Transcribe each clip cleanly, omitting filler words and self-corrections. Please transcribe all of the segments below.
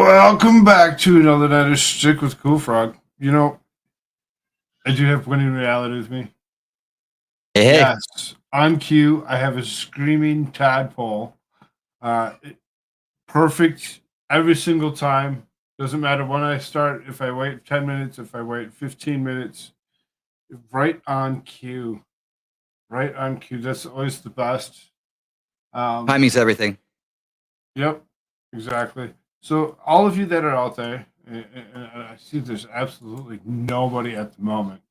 Welcome back to another night of Shtick with Koofrogg. I do have winning reality with me. Hey, hey. Yes, on cue, I have a screaming tadpole. Perfect every single time. Doesn't matter when I start, if I wait 10 minutes, if I wait 15 minutes. Right on cue. Right on cue. That's always the best. Timing's everything. Yep, exactly. So, all of you that are out there, and I see there's absolutely nobody at the moment.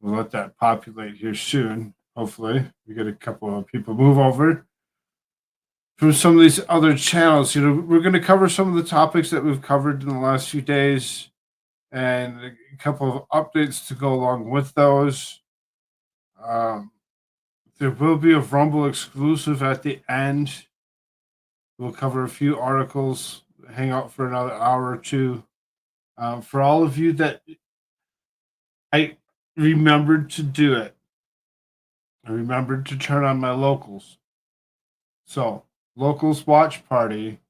We'll let that populate here soon. Hopefully, we get a couple of people move over from some of these other channels. We're going to cover some of the topics that we've covered in the last few days, and a couple of updates to go along with those. Um, there will be a Rumble exclusive at the end. We'll cover a few articles, hang out for another hour or two. For all of you that I remembered to do it, I remembered to turn on my locals. So, locals watch party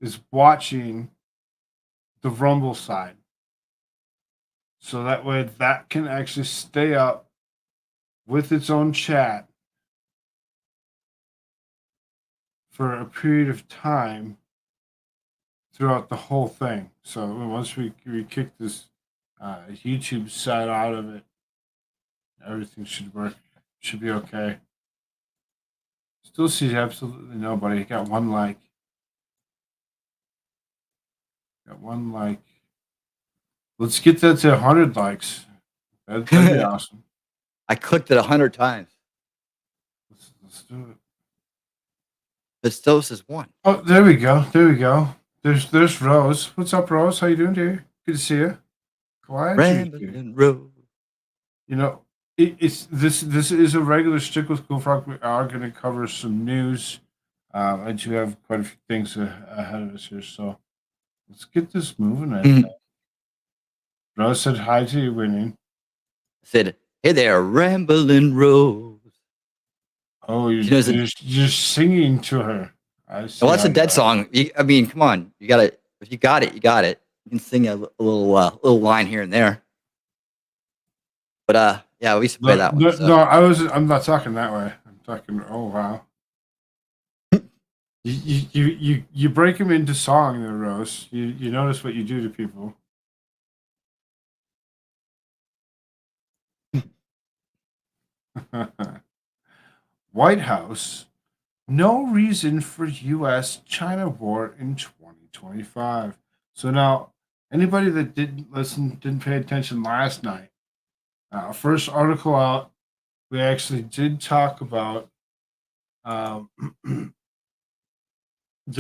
is watching the Rumble side. So that way that can actually stay up with its own chat for a period of time throughout the whole thing. So once we kick this YouTube side out of it, everything should work. Should be okay. Still see absolutely nobody. Got one like. Got one like. Let's get that to 100 likes. That'd be awesome. I clicked it 100 times. Let's do it. But still says one. Oh, there we go. There we go. There's Rose. What's up, Rose? How you doing, dear? Good to see you. Glad you're here. Road. It's this is a regular Stick with Koofrogg. We are going to cover some news. I do have quite a few things ahead of us here, so let's get this moving. I think. Rose said hi to you, winning. Said, hey there, Rambling Rose. Oh, you're singing to her. I see. Well, that's a dead song. I mean, come on. You got it. If you got it, you got it. You can sing a little line here and there. But yeah, we used to play that one. So. No, I'm not talking that way. I'm talking. Oh wow. You break them into song, there, Rose. You notice what you do to people. White House, no reason for U.S.-China war in 2025. So now, anybody that didn't pay attention last night, first article out, we actually did talk about there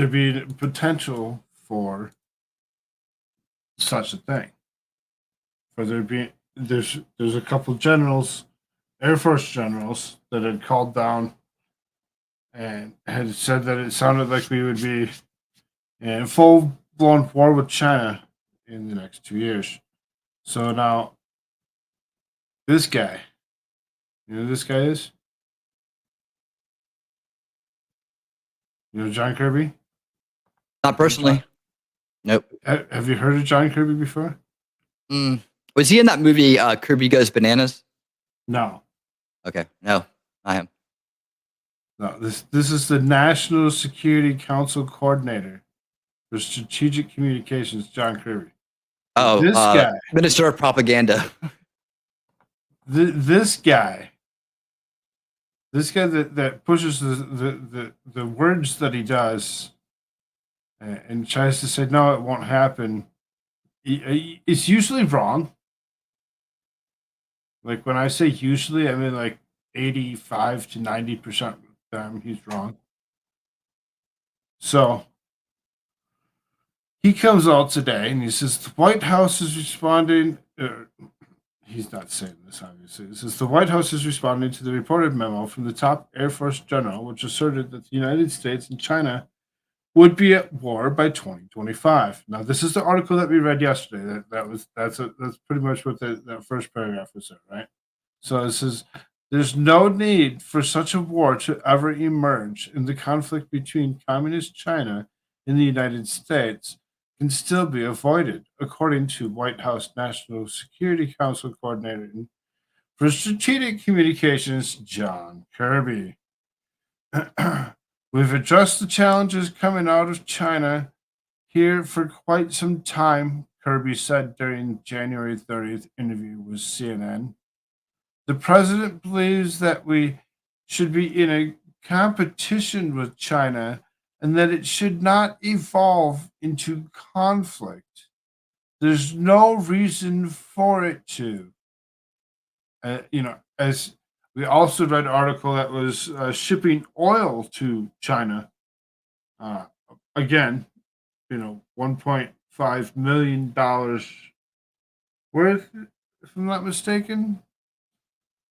being potential for such a thing. For there being, there's a couple generals, Air Force generals, that had called down and had said that it sounded like we would be in full blown war with China in the next 2 years. So now, this guy, you know who this guy is? You know John Kirby? Not personally. Nope. Have you heard of John Kirby before? Was he in that movie Kirby Goes Bananas? No. Okay. No, I am. No, this is the National Security Council Coordinator for Strategic Communications, John Kirby. Oh, this guy, Minister of Propaganda. This guy that pushes the words that he does and tries to say no, it won't happen. It's usually wrong. Like when I say usually, I mean like 85 to 90% of the time he's wrong. So he comes out today and he says the White House is responding. He's not saying this, obviously. It says the White House is responding to the reported memo from the top Air Force general, which asserted that the United States and China would be at war by 2025. Now, this is the article that we read yesterday. That's pretty much what that first paragraph was, right? So it says there's no need for such a war to ever emerge in the conflict between communist China and the United States, can still be avoided, according to White House National Security Council Coordinator for Strategic Communications, John Kirby. We've addressed the challenges coming out of China here for quite some time, Kirby said during January 30th interview with CNN. The president believes that we should be in a competition with China and that it should not evolve into conflict. There's no reason for it to. As we also read an article that was shipping oil to China. Uh, Again, $1.5 million worth, if I'm not mistaken.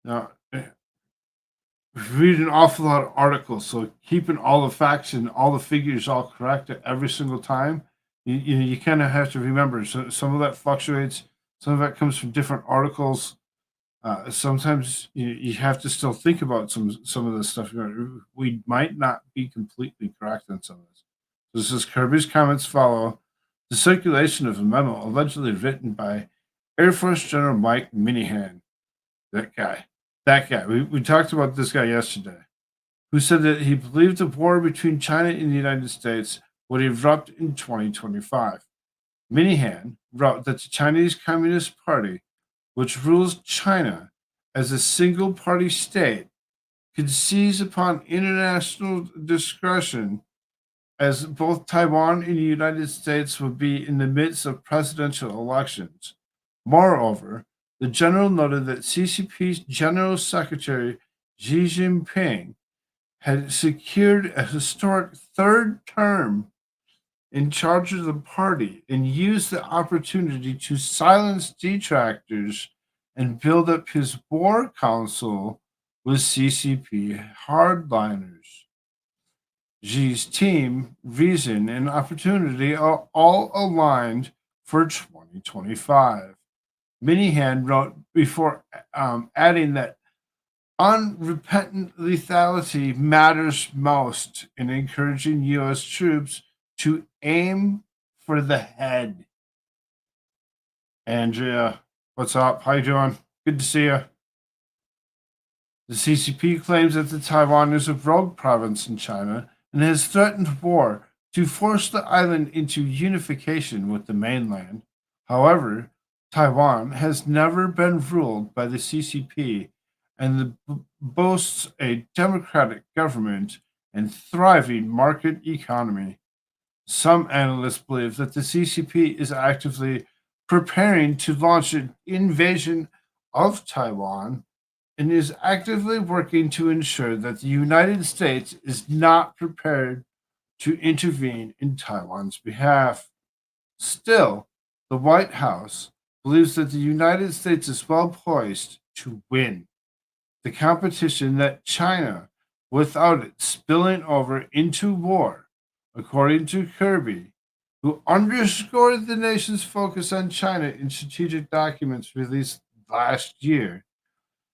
Now, read an awful lot of articles, so keeping all the facts and all the figures all correct every single time, you kind of have to remember. So some of that fluctuates. Some of that comes from different articles. Sometimes you have to still think about some of this stuff. We might not be completely correct on some of this. This is Kirby's comments follow the circulation of a memo allegedly written by Air Force General Mike Minihan. That guy. That guy. We talked about this guy yesterday, who said that he believed the war between China and the United States would erupt in 2025. Minihan wrote that the Chinese Communist Party, which rules China as a single party state, could seize upon international discretion as both Taiwan and the United States would be in the midst of presidential elections. Moreover, the general noted that CCP's General Secretary Xi Jinping had secured a historic third term in charge of the party and used the opportunity to silence detractors and build up his war council with CCP hardliners. Xi's team, reason, and opportunity are all aligned for 2025. Minihan wrote before adding that unrepentant lethality matters most in encouraging U.S. troops to aim for the head. Andrea, what's up? How you doing? Good to see you. The CCP claims that the Taiwan is a rogue province in China and has threatened war to force the island into unification with the mainland. However, Taiwan has never been ruled by the CCP and boasts a democratic government and thriving market economy. Some analysts believe that the CCP is actively preparing to launch an invasion of Taiwan and is actively working to ensure that the United States is not prepared to intervene in Taiwan's behalf. Still, the White House believes that the United States is well poised to win the competition that China, without it spilling over into war, according to Kirby, who underscored the nation's focus on China in strategic documents released last year.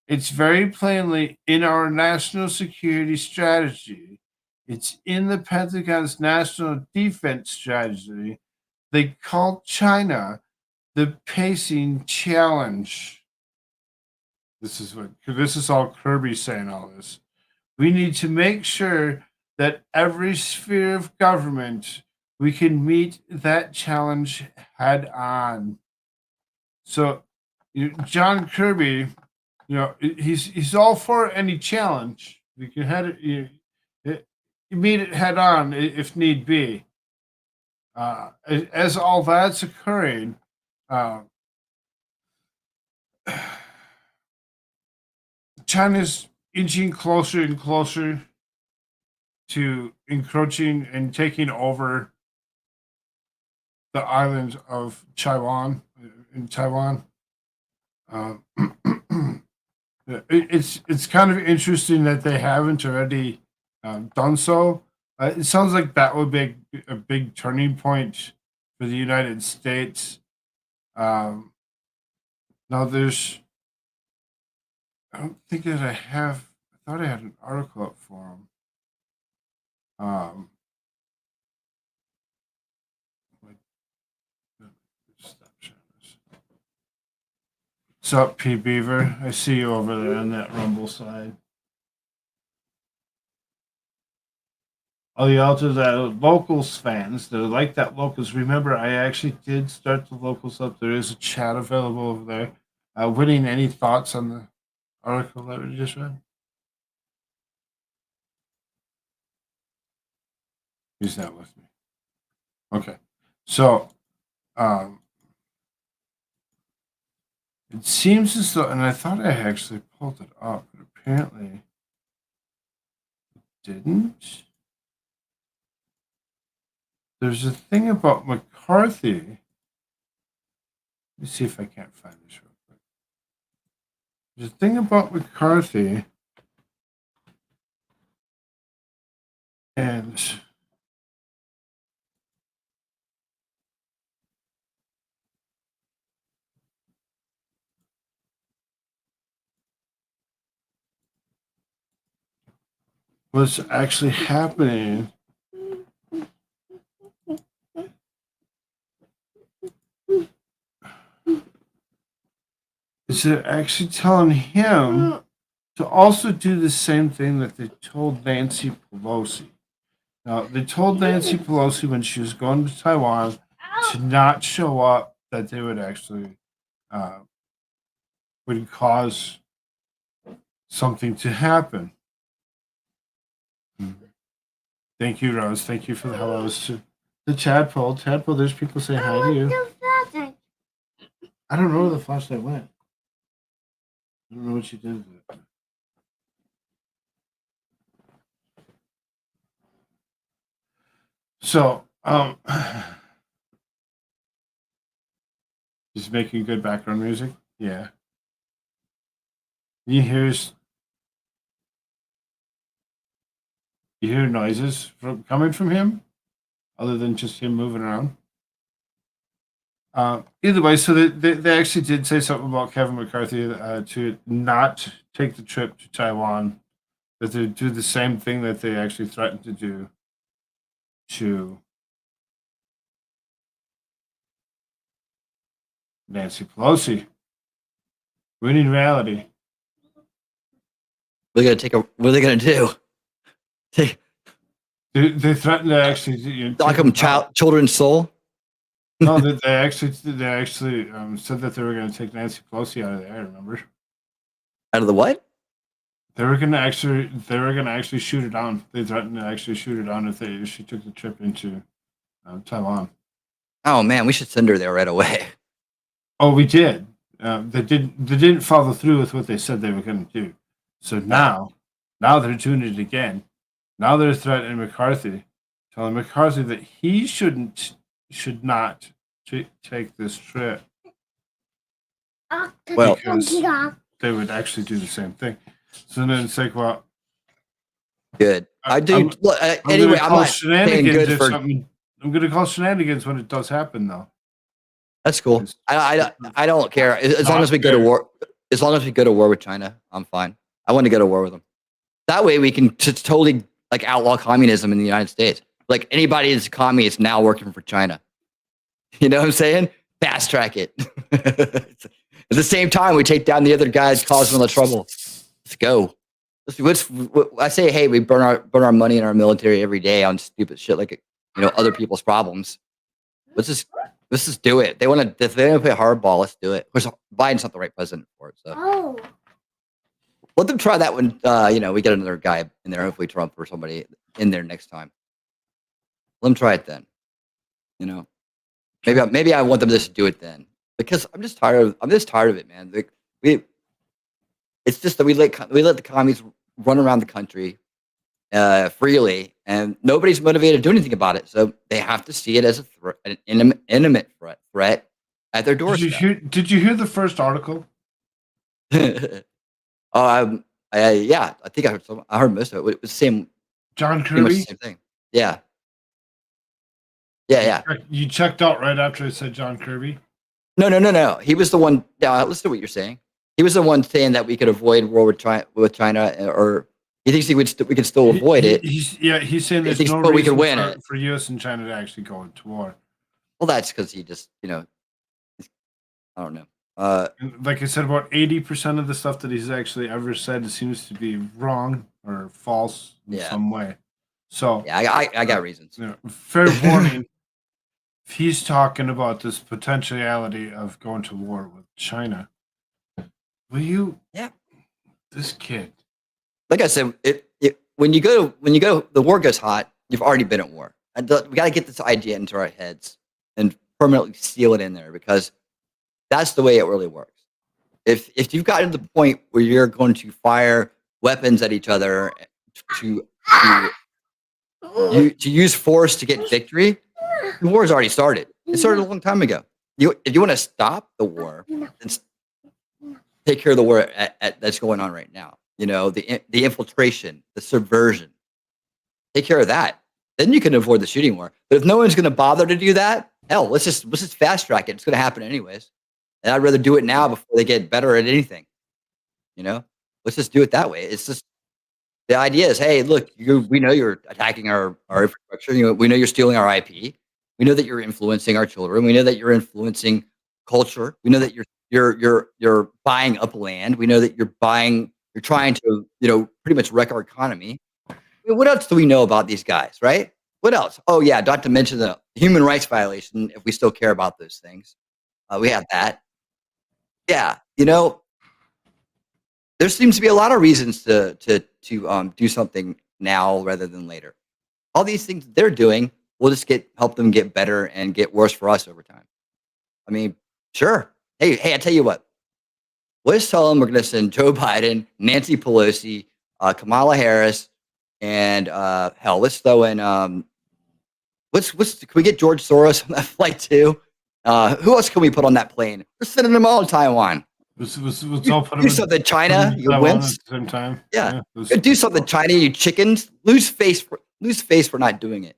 It's very plainly in our national security strategy. It's in the Pentagon's national defense strategy. They call China the pacing challenge. This is all Kirby saying all this. We need to make sure that every sphere of government we can meet that challenge head on. So, John Kirby, he's all for any challenge. You can head it, you meet it head on if need be. As all that's occurring, China's inching closer and closer to encroaching and taking over the island of Taiwan. In Taiwan, it's kind of interesting that they haven't already done so. It sounds like that would be a big turning point for the United States. Now, I don't think that I have. I thought I had an article up for them. Stop sharing this. What's up, P Beaver? I see you over there on that Rumble side. Oh, y'all to the locals fans that like that locals. Remember, I actually did start the locals up. There is a chat available over there. Winning, any thoughts on the article that we just read? He's not with me. Okay. So, it seems as though, and I thought I actually pulled it up, but apparently it didn't. There's a thing about McCarthy. Let me see if I can't find this real quick. There's a thing about McCarthy, and what's actually happening is they're actually telling him to also do the same thing that they told Nancy Pelosi. Now, they told Nancy Pelosi when she was going to Taiwan to not show up, that they would actually would cause something to happen. Thank you, Rose. Thank you for the hellos to the Tadpole. Tadpole, there's people saying hi to you. I don't know where the flashlight went. I don't know what she did with it. So, he's making good background music. Yeah. You hear noises coming from him, other than just him moving around. Either way, so they actually did say something about Kevin McCarthy to not take the trip to Taiwan, that they do the same thing that they actually threatened to do to Nancy Pelosi. Winning reality. What are they gonna do? They threatened to actually Lock them children's soul? No, they actually said that they were going to take Nancy Pelosi out of there. I remember. Out of the what? They were going to actually shoot her down. They threatened to actually shoot her down if she took the trip into Taiwan. Oh man, we should send her there right away. Oh, we did. They didn't follow through with what they said they were going to do. So now they're doing it again. Now they're threatening McCarthy, telling McCarthy that he should not take this trip. Well, because they would actually do the same thing. So then it's like, well, good. Anyway, I'm not saying good for. I'm going to call shenanigans when it does happen, though. That's cool. I don't care as long as we go to war. As long as we go to war with China, I'm fine. I want to go to war with them. That way, we can just totally like outlaw communism in the United States. Like anybody that's a commie is now working for China. You know what I'm saying? Fast track it. At the same time, we take down the other guys causing all the trouble. Let's go. I say, hey, we burn our money in our military every day on stupid shit like other people's problems. Let's just do it. If they want to play hardball, let's do it. Of course, Biden's not the right president for it. So let them try that when we get another guy in there. Hopefully, Trump or somebody in there next time. Let them try it then. Maybe I want them to just do it then because I'm just tired of it, man. It's just that we let the commies run around the country freely, and nobody's motivated to do anything about it. So they have to see it as a threat, an intimate threat at their doorstep. Did you hear the first article? Yeah, I think I heard most of it. It was the same. John Kirby. Same thing. Yeah. Yeah. You checked out right after I said John Kirby? No. He was the one. Listen to what you're saying. He was the one saying that we could avoid war with China, or he thinks we could still avoid it. He's saying there's no reason we could win for U.S. and China to actually go into war. Well, that's because he just I don't know. And like I said, about 80% of the stuff that he's actually ever said seems to be wrong or false in Yeah. some way. So, Yeah, I got reasons. Fair warning. If he's talking about this potentiality of going to war with China, will you? Yeah. This kid. Like I said, when you go, the war goes hot. You've already been at war. And we got to get this idea into our heads and permanently seal it in there because that's the way it really works. If you've gotten to the point where you're going to fire weapons at each other to to use force to get victory, the war's already started. It started a long time ago. If you want to stop the war, then take care of the war that's going on right now. The infiltration, the subversion. Take care of that. Then you can avoid the shooting war. But if no one's going to bother to do that, hell, let's just fast track it. It's going to happen anyways. And I'd rather do it now before they get better at anything. Let's just do it that way. It's just the idea is, hey, look, we know you're attacking our infrastructure. We know you're stealing our IP. We know that you're influencing our children. We know that you're influencing culture. We know that you're buying up land. We know that you're trying to, pretty much wreck our economy. I mean, what else do we know about these guys, right? What else? Oh yeah, not to mention the human rights violation. If we still care about those things, we have that. Yeah, there seems to be a lot of reasons to do something now rather than later. All these things they're doing will just help them get better and get worse for us over time. I mean, sure. Hey, I tell you what. Let's tell them we're going to send Joe Biden, Nancy Pelosi, Kamala Harris, and hell, let's throw in can we get George Soros on that flight too? Who else can we put on that plane? We're sending them all to Taiwan. Let's all put them Do something, China, you Taiwan wimps. at the same time. Yeah. Do something, China, you chickens. Lose face for not doing it.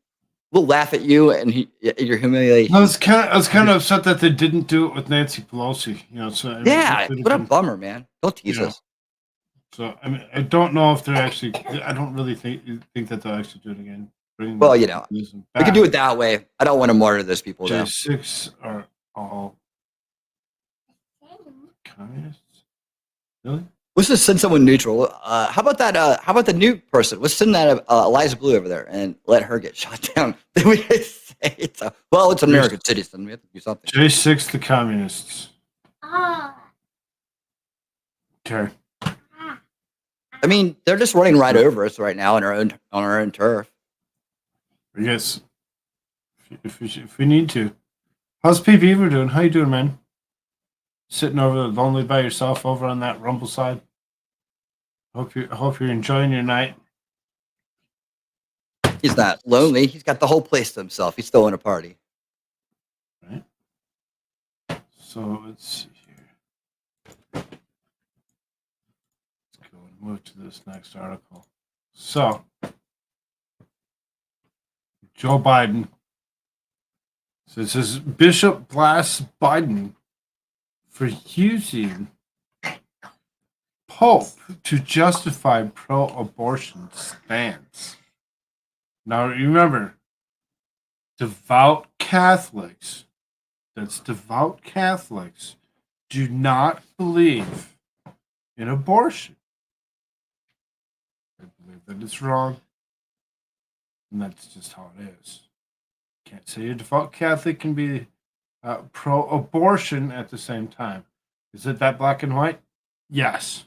We'll laugh at you and your humiliation. I was kind of upset that they didn't do it with Nancy Pelosi. So yeah, what a bummer, man. Don't tease us. So I don't know if they're actually. I don't really think that they'll actually do it again. Well, we can do it that way. I don't want to martyr those people. J6 are all communists. Really? Let's just send someone neutral. How about that? How about the new person? Let's send that Eliza Blue over there and let her get shot down. Then we can say it's an American citizen. We have to do something. J6, the communists. Okay. I mean, they're just running right over us right now on our own turf. Yes. If we need to. How's P. Beaver doing? How you doing, man? Sitting over lonely by yourself over on that rumble side. Hope you're enjoying your night. He's not lonely. He's got the whole place to himself. He's throwing a party. Right. So let's see here. Let's go and move to this next article. So Joe Biden says Bishop blasts Biden for using Pope to justify pro-abortion stance. Now remember, devout Catholics, do not believe in abortion. They believe that it's wrong, and that's just how it is. Can't say a devout Catholic can be pro-abortion at the same time. Is it that black and white? Yes,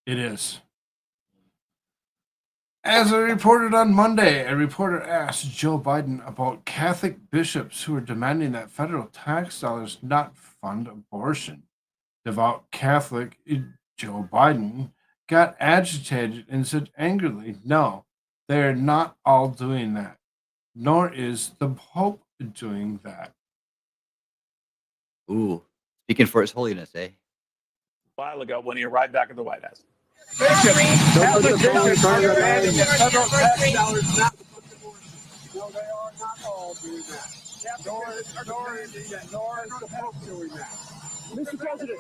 it is. As I reported on Monday, a reporter asked Joe Biden about Catholic bishops who are demanding that federal tax dollars not fund abortion. Devout Catholic Joe Biden got agitated and said angrily, "No, they are not all doing that, nor is the Pope doing that." Ooh, speaking for His Holiness, eh? A while ago when he arrived back at the White House. No, they are not all doing that. Nor is the Pope doing that. Mr. President.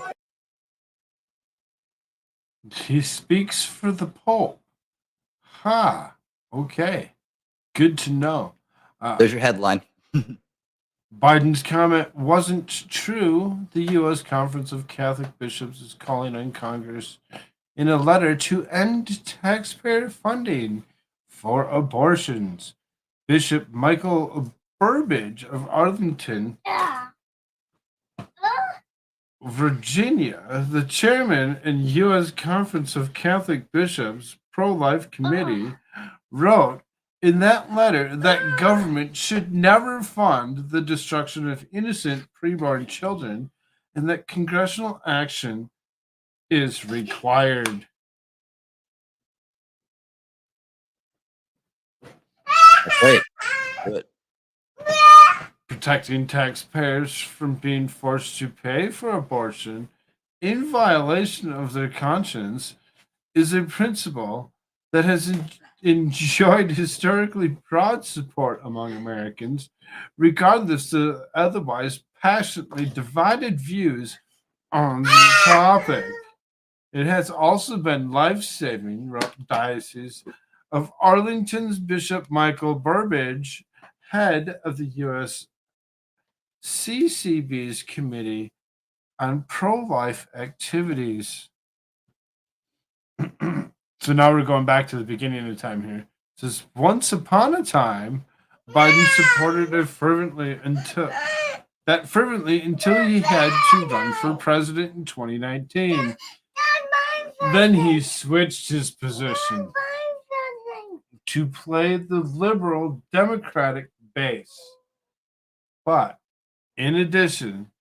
He speaks for the Pope. Okay. Good to know. There's your headline. Biden's comment wasn't true. The U.S. Conference of Catholic Bishops is calling on Congress in a letter to end taxpayer funding for abortions. Bishop Michael Burbidge of Arlington, Virginia, the chairman in U.S. Conference of Catholic Bishops Pro-Life Committee, wrote in that letter that government should never fund the destruction of innocent preborn children and that congressional action is required. That's right. Good. Protecting taxpayers from being forced to pay for abortion in violation of their conscience is a principle that has enjoyed historically broad support among Americans, regardless of otherwise passionately divided views on the topic. It has also been life-saving, wrote Diocese of Arlington's Bishop Michael Burbidge, head of the U.S. CCB's Committee on Pro-Life Activities. So now we're going back to the beginning of time here. It says, once upon a time, Biden supported it fervently until he had to run for president in 2019. Then he switched his position to play the liberal Democratic base. But in addition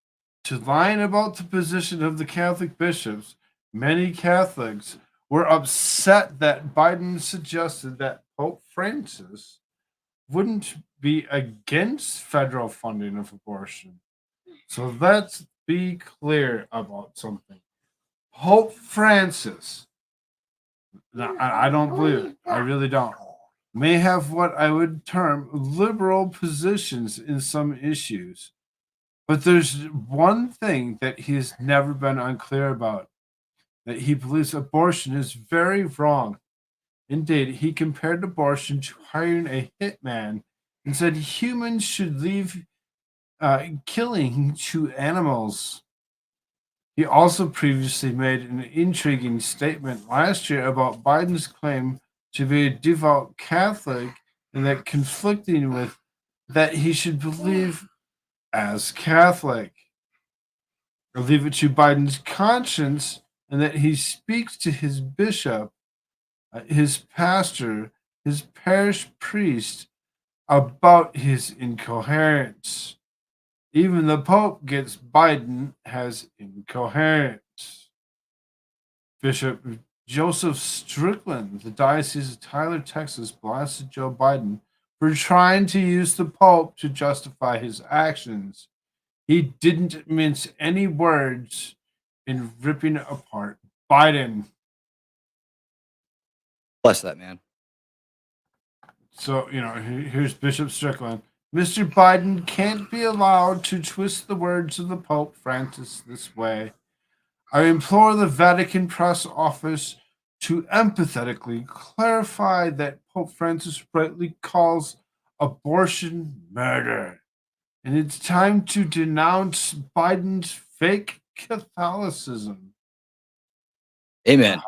to lying about the position of the Catholic bishops, many Catholics were upset that Biden suggested that Pope Francis wouldn't be against federal funding of abortion. So let's be clear about something. Pope Francis, I don't believe it, I really don't, may have what I would term liberal positions in some issues. But there's one thing that he has never been unclear about, that he believes abortion is very wrong. Indeed, he compared abortion to hiring a hitman and said humans should leave killing to animals. He also previously made an intriguing statement last year about Biden's claim to be a devout Catholic and that conflicting with that he should believe as Catholic. Or leave it to Biden's conscience and that he speaks to his bishop, his pastor, his parish priest about his incoherence. Even the Pope gets Biden has incoherence. Bishop Joseph Strickland, the Diocese of Tyler, Texas, blasted Joe Biden for trying to use the Pope to justify his actions. He didn't mince any words in ripping apart Biden. Bless that man. So, here's Bishop Strickland. Mr. Biden can't be allowed to twist the words of the Pope Francis this way. I implore the Vatican press office to empathetically clarify that Pope Francis rightly calls abortion murder. And it's time to denounce Biden's fake Catholicism. Amen.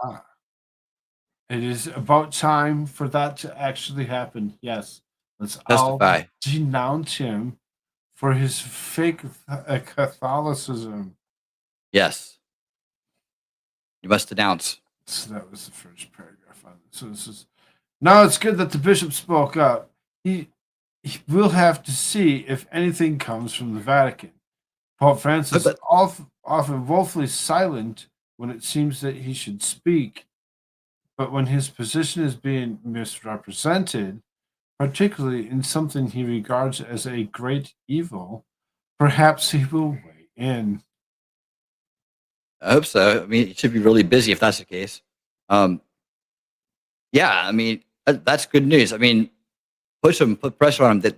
It is about time for that to actually happen. Yes. Let's Testify. all denounce him for his fake Catholicism. Yes. You must denounce. So that was the first paragraph on it. So this is now it's good that the bishop spoke up. He will have to see if anything comes from the Vatican. Pope Francis is often woefully silent when it seems that he should speak. But when his position is being misrepresented, particularly in something he regards as a great evil, perhaps he will weigh in. I hope so. I mean, he should be really busy if that's the case. Yeah, I mean, that's good news. I mean, put pressure on him that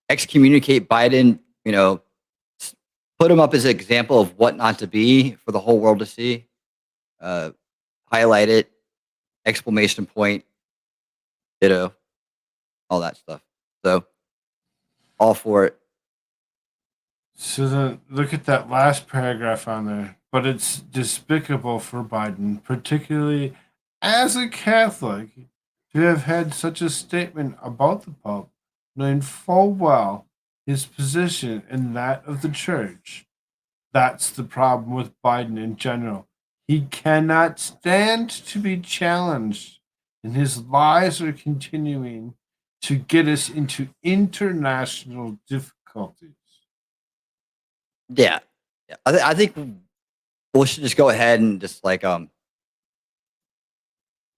excommunicate Biden, put him up as an example of what not to be for the whole world to see. Highlight it, exclamation point, all that stuff. So, all for it. So then look at that last paragraph on there. But it's despicable for Biden, particularly as a Catholic, to have had such a statement about the Pope, knowing full well his position and that of the church. That's the problem with Biden in general. He cannot stand to be challenged, and his lies are continuing to get us into international difficulties. Yeah, yeah. I think we should just go ahead and just like he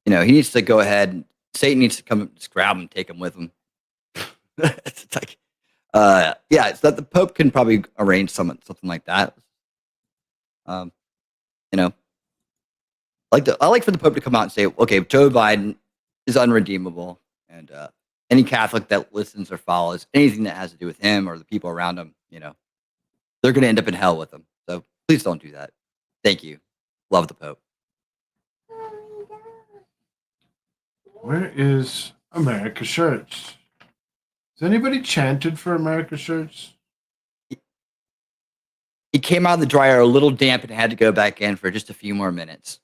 needs to go ahead. And Satan needs to come and just grab him, take him with him. It's like, yeah, it's that the Pope can probably arrange something like that. Um, you know, I like for the Pope to come out and say, okay, Joe Biden is unredeemable, and any Catholic that listens or follows anything that has to do with him or the people around him, they're going to end up in hell with him. So please don't do that. Thank you. Love the Pope. Where is America Shirts? Has anybody chanted for America Shirts? He came out of the dryer a little damp and had to go back in for just a few more minutes.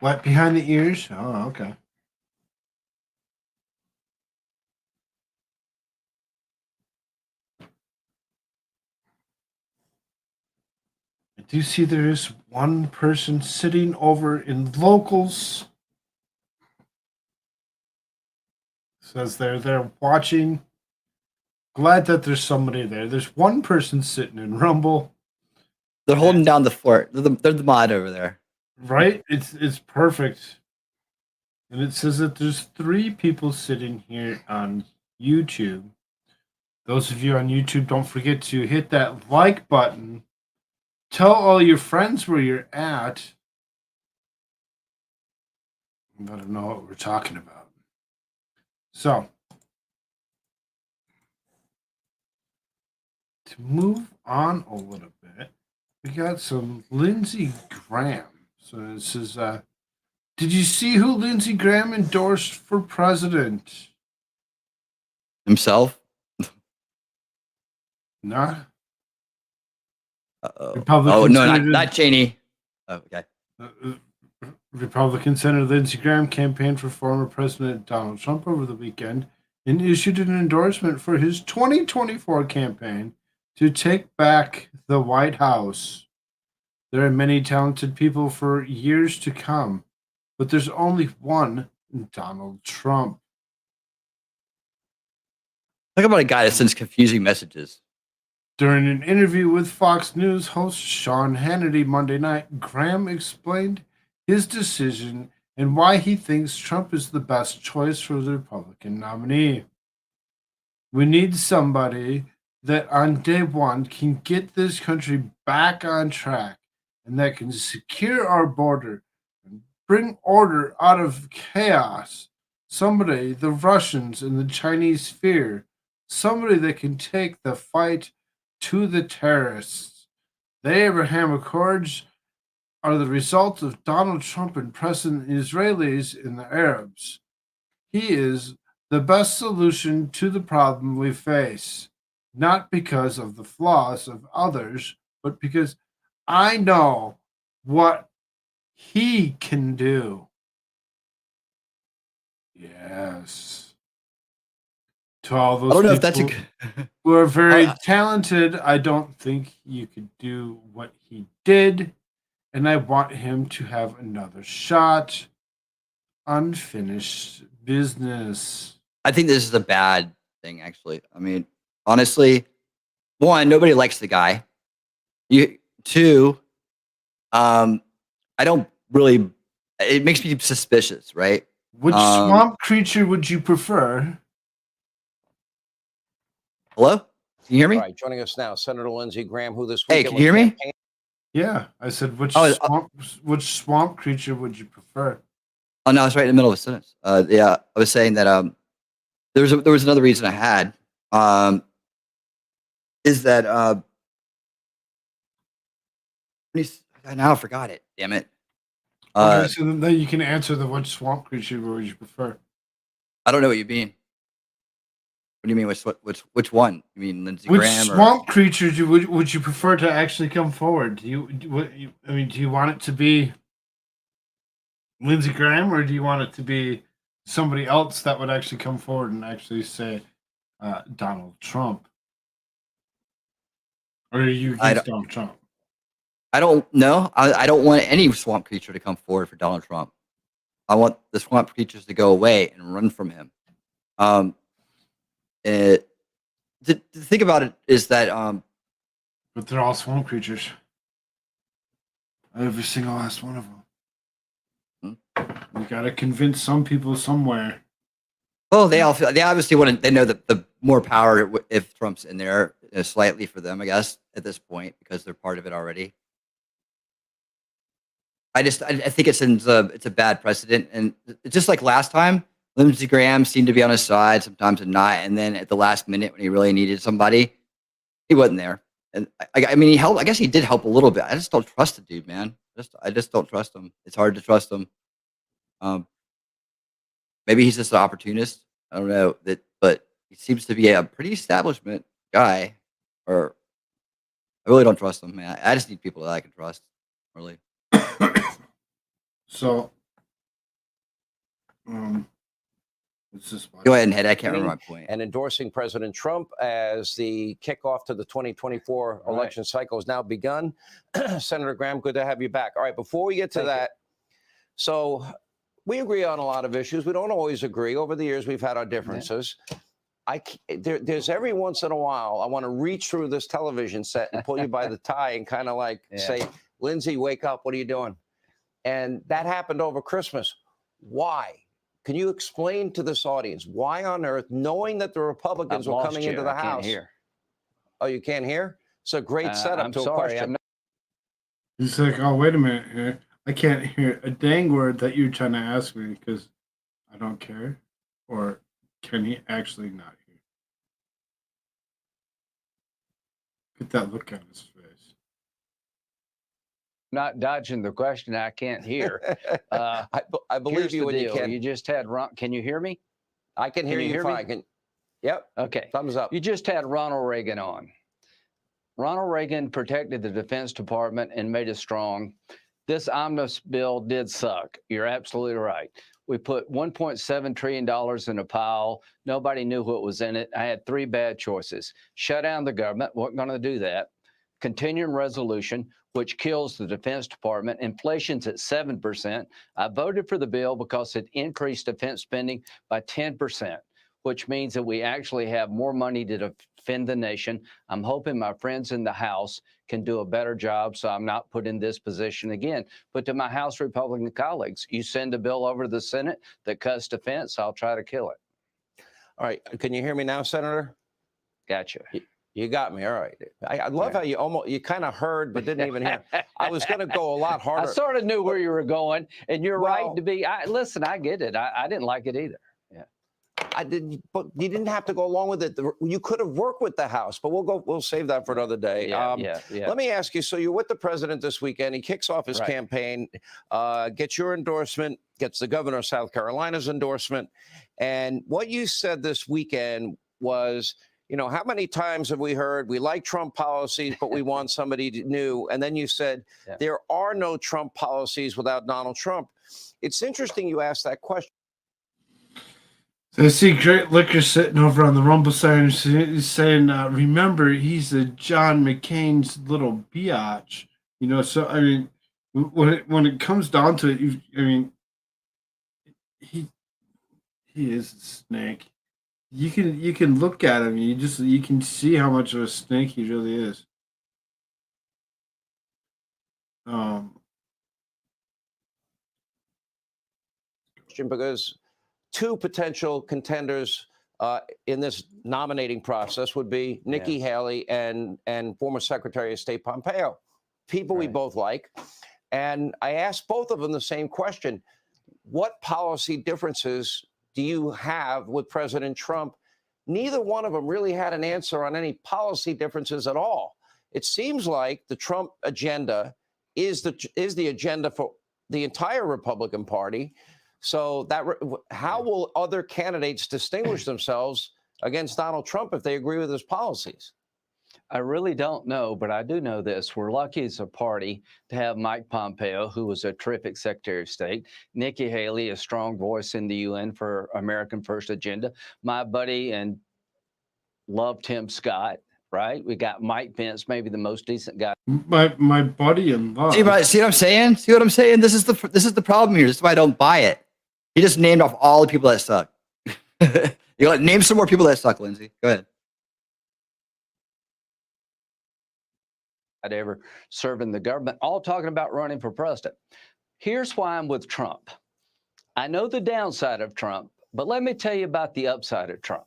Wet behind the ears? Oh, okay. I do see there is one person sitting over in locals. Says they're there watching. Glad that there's somebody there. There's one person sitting in Rumble. They're holding down the fort. They're the mod over there. Right? It's perfect. And it says that there's 3 people sitting here on YouTube. Those of you on YouTube, don't forget to hit that like button. Tell all your friends where you're at. Let them know what we're talking about. So, to move on a little bit, we got some Lindsey Graham. So it says, did you see who Lindsey Graham endorsed for president? Himself? Nah. Uh-oh. Oh, no, not Cheney. Oh, okay. Republican Senator Lindsey Graham campaigned for former President Donald Trump over the weekend and issued an endorsement for his 2024 campaign to take back the White House. There are many talented people for years to come, but there's only one Donald Trump. Talk about a guy that sends confusing messages. During an interview with Fox News host Sean Hannity Monday night, Graham explained his decision and why he thinks Trump is the best choice for the Republican nominee. We need somebody that on day one can get this country back on track and that can secure our border and bring order out of chaos. Somebody the Russians and the Chinese fear. Somebody that can take the fight to the terrorists. The Abraham Accords are the result of Donald Trump impressing the Israelis and the Arabs. He is the best solution to the problem we face, not because of the flaws of others, but because I know what he can do. Yes. To all those I don't know people if that's a who are very talented, I don't think you could do what he did, and I want him to have another shot. Unfinished business. I think this is a bad thing, actually. I mean, honestly, one, nobody likes the guy. Two, I don't really. It makes me suspicious, right? Which swamp creature would you prefer? Hello? Can you hear me? All right, joining us now, Senator Lindsey Graham, who this Hey, weekend can you hear me? Yeah, I said which swamp creature would you prefer? Oh no, I was right in the middle of a sentence. Yeah, I was saying that there was another reason I had is that now I forgot it. Damn it. Okay, so then you can answer the which swamp creature would you prefer? I don't know what you mean. do you mean? Which one? You mean Lindsey Which Graham or? swamp creatures would you prefer to actually come forward? Do you want it to be Lindsey Graham, or do you want it to be somebody else that would actually come forward and actually say Donald Trump? Or are you against Donald Trump? I don't know. I don't want any swamp creature to come forward for Donald Trump. I want the swamp creatures to go away and run from him. The thing about it is that But they're all swamp creatures. Every single last one of them. We gotta convince some people somewhere. well, they obviously want to. They know that the more power if Trump's in there is slightly for them, I guess, at this point because they're part of it already. I think it's a bad precedent, and just like last time, Lindsey Graham seemed to be on his side sometimes and not, and then at the last minute when he really needed somebody, he wasn't there. And I mean, he helped. I guess he did help a little bit. I just don't trust the dude, man. I just don't trust him. It's hard to trust him. Maybe he's just an opportunist. I don't know but he seems to be a pretty establishment guy. Or I really don't trust him, man. I just need people that I can trust. Really. So, it's just Go ahead and head. I can't remember my point. And endorsing President Trump as the kickoff to the 2024 election cycle has now begun. Senator Graham, good to have you back. All right, before we get to that, so we agree on a lot of issues. We don't always agree. Over the years, we've had our differences. There's every once in a while, I want to reach through this television set and pull you by the tie and kind of like say, Lindsey, wake up. What are you doing? And that happened over Christmas. Why? Can you explain to this audience why on earth, knowing that the Republicans were coming into the House? Can't hear. Oh, you can't hear? It's a great setup to a question. He's like, oh, wait a minute here. I can't hear a dang word that you're trying to ask me because I don't care. Or can he actually not hear? Get that look on his face. Not dodging the question. I can't hear. I believe you when you can. You just had Can you hear me? I can hear you fine. Yep. Okay. Thumbs up. You just had Ronald Reagan on. Ronald Reagan protected the Defense Department and made it strong. This omnibus bill did suck. You're absolutely right. We put $1.7 trillion in a pile. Nobody knew what was in it. I had three bad choices. Shut down the government. Wasn't going to do that. Continuing resolution, which kills the Defense Department. Inflation's at 7%. I voted for the bill because it increased defense spending by 10%, which means that we actually have more money to defend the nation. I'm hoping my friends in the House can do a better job so I'm not put in this position again. But to my House Republican colleagues, you send a bill over to the Senate that cuts defense, I'll try to kill it. All right. Can you hear me now, Senator? Gotcha. You got me. All right. I love how you kind of heard but didn't even hear. I was going to go a lot harder. I sort of knew where you were going, and you're right to be. Listen, I get it. I didn't like it either. I didn't, but you didn't have to go along with it. You could have worked with the House, but we'll save that for another day. Let me ask you. So you're with the president this weekend. He kicks off his campaign, gets your endorsement, gets the governor of South Carolina's endorsement, and what you said this weekend was, you know, how many times have we heard we like Trump policies, but we want somebody new? And then you said there are no Trump policies without Donald Trump. It's interesting you asked that question. I see Great Liquor sitting over on the Rumble side. He's saying, remember, he's a John McCain's little biatch. You know, so, I mean, when it comes down to it, I mean, he is a snake. You can look at him. You can see how much of a snake he really is. Because two potential contenders in this nominating process would be Nikki Haley and former Secretary of State Pompeo, people we both like. And I asked both of them the same question. What policy differences do you have with President Trump? Neither one of them really had an answer on any policy differences at all. It seems like the Trump agenda is the agenda for the entire Republican Party. So how will other candidates distinguish themselves against Donald Trump if they agree with his policies? I really don't know, but I do know this. We're lucky as a party to have Mike Pompeo, who was a terrific Secretary of State, Nikki Haley, a strong voice in the UN for American First Agenda, my buddy and love Tim Scott, right? We got Mike Pence, maybe the most decent guy. My buddy in love. See what I'm saying? See what I'm saying? This is the problem here. This is why I don't buy it. He just named off all the people that suck. Name some more people that suck, Lindsay. Go ahead. I'd ever serve in the government, all talking about running for president. Here's why I'm with Trump. I know the downside of Trump, but let me tell you about the upside of Trump.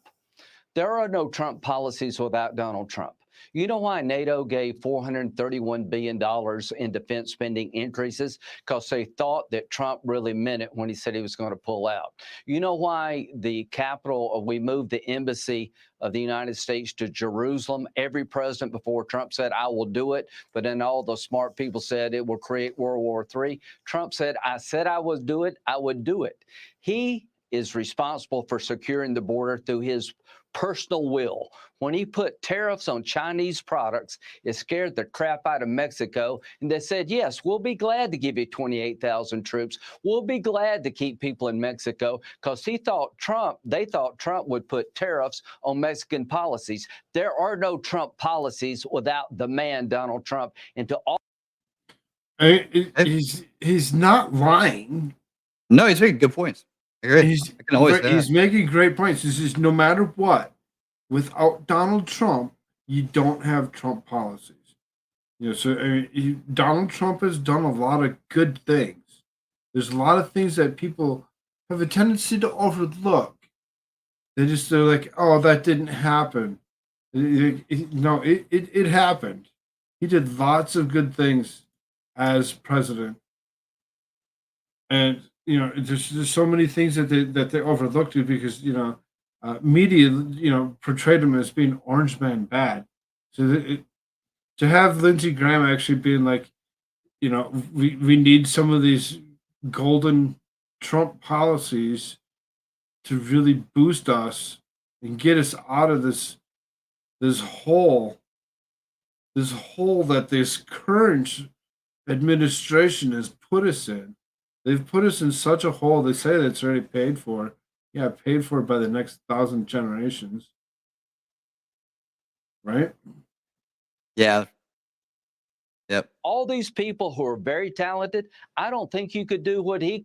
There are no Trump policies without Donald Trump. You know why NATO gave $431 billion in defense spending increases? Because they thought that Trump really meant it when he said he was going to pull out. You know why we moved the embassy of the United States to Jerusalem? Every president before Trump said, I will do it. But then all the smart people said it will create World War III. Trump said I would do it. I would do it. He is responsible for securing the border through his personal will. When he put tariffs on Chinese products, it scared the crap out of Mexico. And they said, yes, we'll be glad to give you 28,000 troops. We'll be glad to keep people in Mexico, because they thought Trump would put tariffs on Mexican policies. There are no Trump policies without the man, Donald Trump. And to all. He's not lying. No, he's making good points. He's making great points. This is no matter what, without Donald Trump, you don't have Trump policies. Donald Trump has done a lot of good things. There's a lot of things that people have a tendency to overlook. They're like, oh, that didn't happen. No, it happened. He did lots of good things as president. And there's so many things that they overlooked because media portrayed him as being Orange Man bad. So to have Lindsey Graham actually being like, we need some of these golden Trump policies to really boost us and get us out of this hole that this current administration has put us in. They've put us in such a hole. They say that it's already paid for. Yeah, paid for by the next 1,000 generations. Right? Yeah. Yep. All these people who are very talented, I don't think you could do what he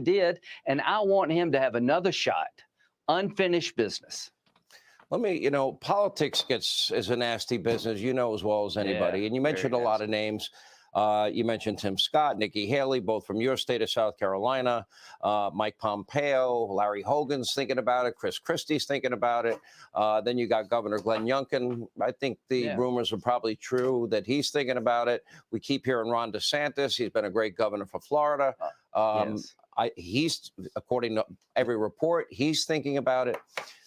did. And I want him to have another shot. Unfinished business. Let me, politics is a nasty business, as well as anybody. Yeah, and you mentioned a lot of names. You mentioned Tim Scott, Nikki Haley, both from your state of South Carolina, Mike Pompeo, Larry Hogan's thinking about it, Chris Christie's thinking about it. Then you got Governor Glenn Youngkin. I think the rumors are probably true that he's thinking about it. We keep hearing Ron DeSantis. He's been a great governor for Florida. Yes. He's, according to every report, he's thinking about it.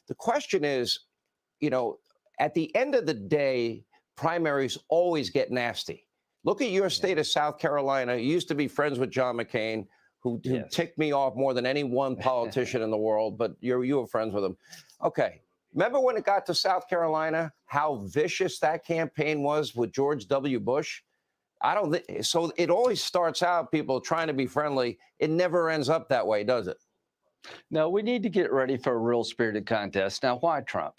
The question is, at the end of the day, primaries always get nasty. Look at your state of South Carolina. You used to be friends with John McCain, who ticked me off more than any one politician in the world, but you were friends with him. Okay. Remember when it got to South Carolina, how vicious that campaign was with George W. Bush? So it always starts out people trying to be friendly. It never ends up that way, does it? No, we need to get ready for a real spirited contest. Now, why Trump?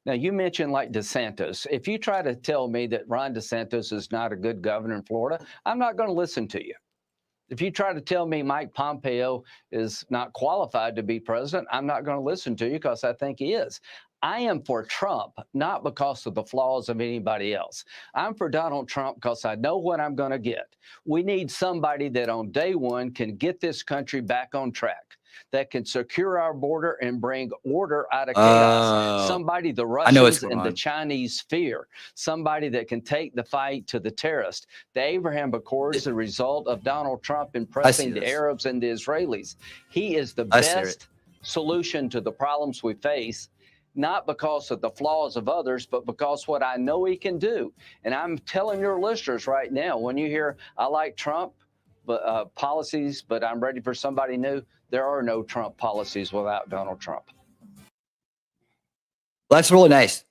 Now, you mentioned like DeSantis. If you try to tell me that Ron DeSantis is not a good governor in Florida, I'm not going to listen to you. If you try to tell me Mike Pompeo is not qualified to be president, I'm not going to listen to you because I think he is. I am for Trump, not because of the flaws of anybody else. I'm for Donald Trump because I know what I'm going to get. We need somebody that on day one can get this country back on track, that can secure our border and bring order out of chaos. Somebody the Russians and the Chinese fear. Somebody that can take the fight to the terrorists. The Abraham Accords, the result of Donald Trump impressing the Arabs and the Israelis. He is the best solution to the problems we face, not because of the flaws of others, but because what I know he can do. And I'm telling your listeners right now, when you hear, I like Trump policies, but I'm ready for somebody new, there are no Trump policies without Donald Trump. That's really nice.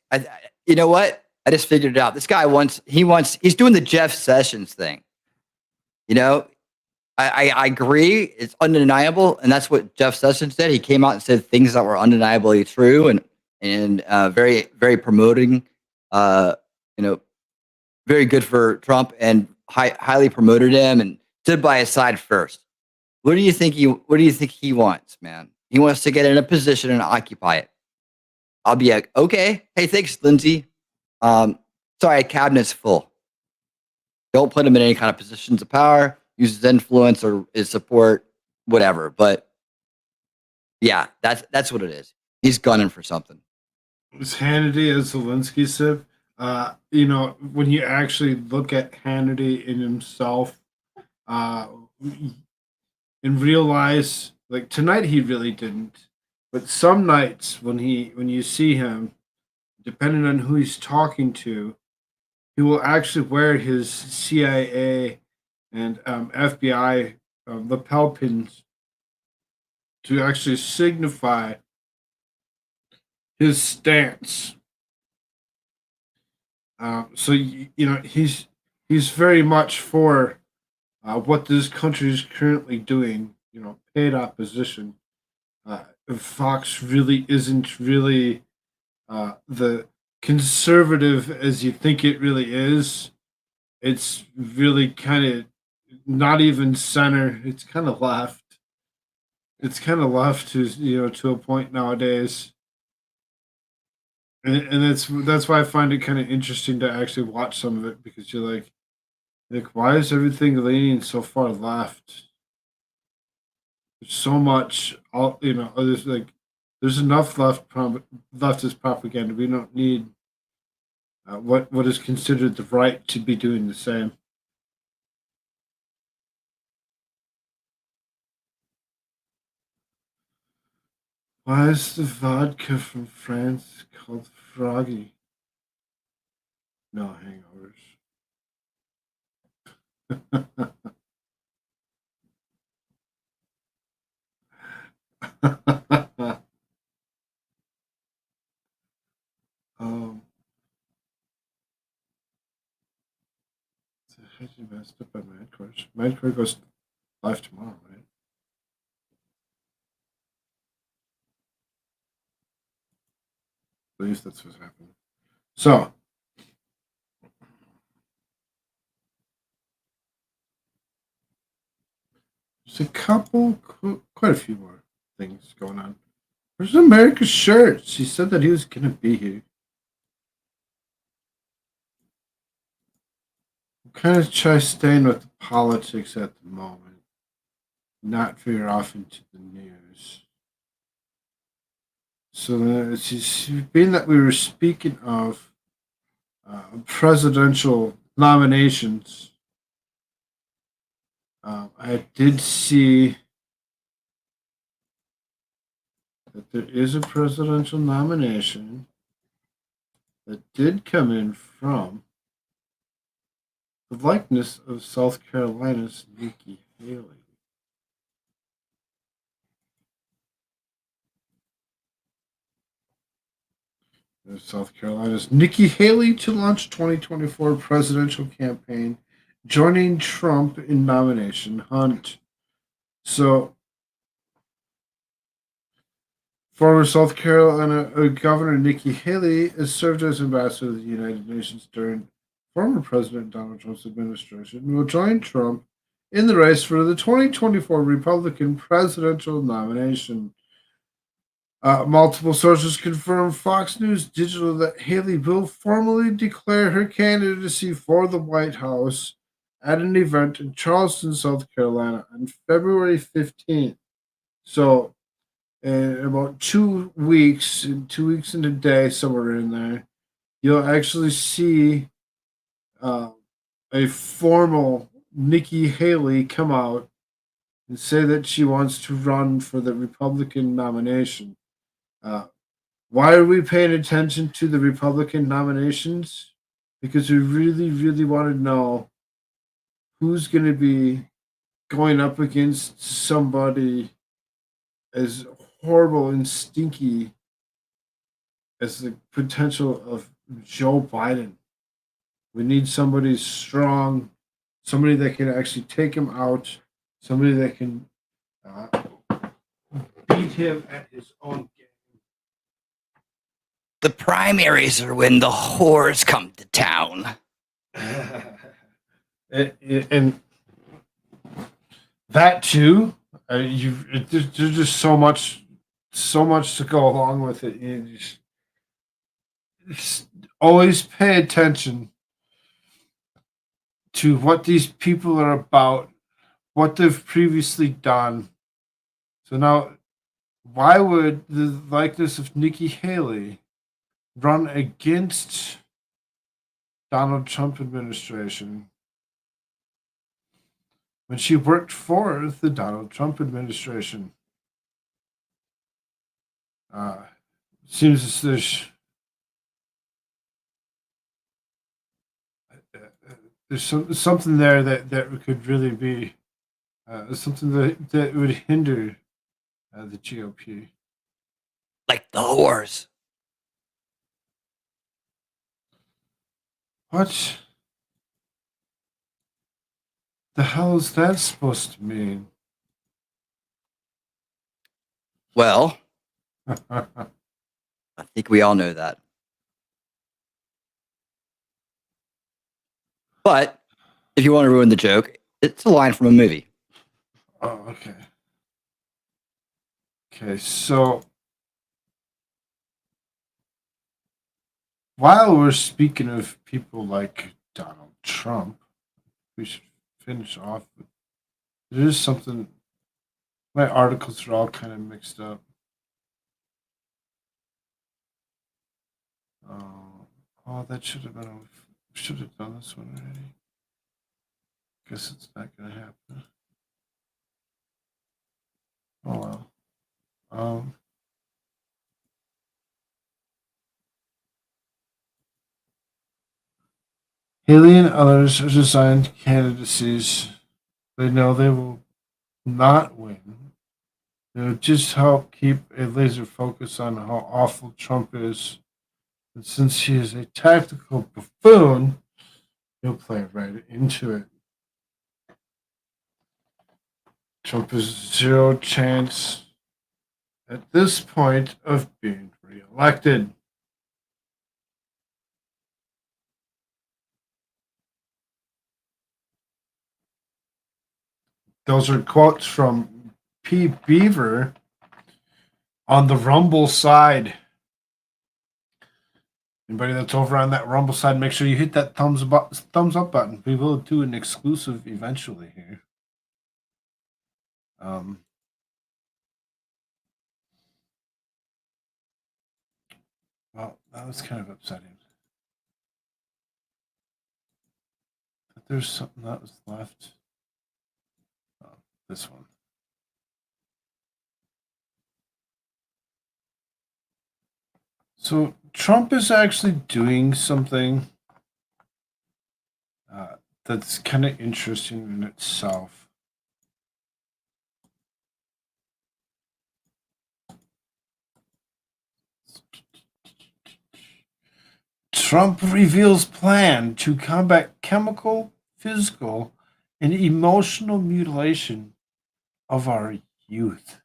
You know what? I just figured it out. This guy he's doing the Jeff Sessions thing. You know, I agree. It's undeniable. And that's what Jeff Sessions did. He came out and said things that were undeniably true and very, very promoting, you know, very good for Trump and highly promoted him and stood by his side first. What do you think he wants, man? He wants to get in a position and occupy it. I'll be like, okay. Hey, thanks, Lindsay. Sorry, cabinet's full. Don't put him in any kind of positions of power, use his influence or his support, whatever. But yeah, that's what it is. He's gunning for something. It's Hannity, as Zelensky said. You know, when you actually look at Hannity in himself, and realize, like tonight he really didn't, but some nights when you see him, depending on who he's talking to, he will actually wear his CIA and FBI lapel pins to actually signify his stance. So you know he's very much for what this country is currently doing. You know, paid opposition. Fox really isn't really the conservative as you think it really is. It's really kind of not even center. It's kind of left. It's kind of left to to a point nowadays. And that's why I find it kind of interesting to actually watch some of it because you're like why is everything leaning so far left? There's so much, all there's enough leftist propaganda. We don't need what is considered the right to be doing the same. Why is the vodka from France called Froggy? No hangovers. So you messed up on Mad Course. Mad Course goes live tomorrow, right? At least that's what's happening. So, there's a couple, quite a few more things going on. Where's America's shirts? He said that he was going to be here. I'm kind of try staying with the politics at the moment, not veer off into the news. So, being that we were speaking of presidential nominations, I did see that there is a presidential nomination that did come in from the likeness of South Carolina's Nikki Haley. There's South Carolina's Nikki Haley to launch 2024 presidential campaign, joining Trump in nomination hunt. So, former South Carolina Governor Nikki Haley has served as ambassador to the United Nations during former President Donald Trump's administration and will join Trump in the race for the 2024 Republican presidential nomination. Multiple sources confirm Fox News Digital that Haley will formally declare her candidacy for the White House at an event in Charleston, South Carolina on February 15th. So, in about 2 weeks, 2 weeks and a day, somewhere in there, you'll actually see a formal Nikki Haley come out and say that she wants to run for the Republican nomination. Why are we paying attention to the Republican nominations? Because we really, really want to know who's going to be going up against somebody as horrible and stinky as the potential of Joe Biden. We need somebody strong, somebody that can actually take him out, somebody that can beat him at his own game. The primaries are when the whores come to town. And that too, there's just so much to go along with it. You just always pay attention to what these people are about, what they've previously done. So now, why would the likeness of Nikki Haley run against Donald Trump administration when she worked for the Donald Trump administration? Seems as there's something there that could really be something that would hinder the GOP. Like the whores. What the hell is that supposed to mean? Well, I think we all know that. But if you want to ruin the joke, it's a line from a movie. Oh, okay. Okay, so while we're speaking of people like Donald Trump, we should finish off with there's something. My articles are all kind of mixed up. Oh, that should have been. Should have done this one already. Guess it's not gonna happen. Oh well. Haley and others have designed candidacies. They know they will not win. They'll just help keep a laser focus on how awful Trump is. And since he is a tactical buffoon, he'll play right into it. Trump has zero chance at this point of being reelected. Those are quotes from P. Beaver on the Rumble side. Anybody that's over on that Rumble side, make sure you hit that thumbs up button. We will do an exclusive eventually here. Well, that was kind of upsetting. But there's something that was left. Oh, this one. So Trump is actually doing something that's kind of interesting in itself. Trump reveals plan to combat chemical, physical, and emotional mutilation of our youth.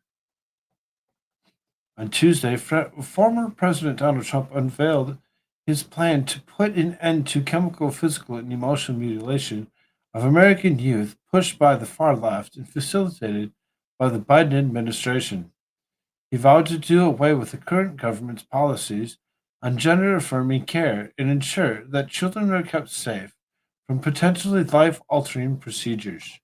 On Tuesday, former President Donald Trump unveiled his plan to put an end to chemical, physical, and emotional mutilation of American youth pushed by the far left and facilitated by the Biden administration. He vowed to do away with the current government's policies on gender-affirming care and ensure that children are kept safe from potentially life-altering procedures.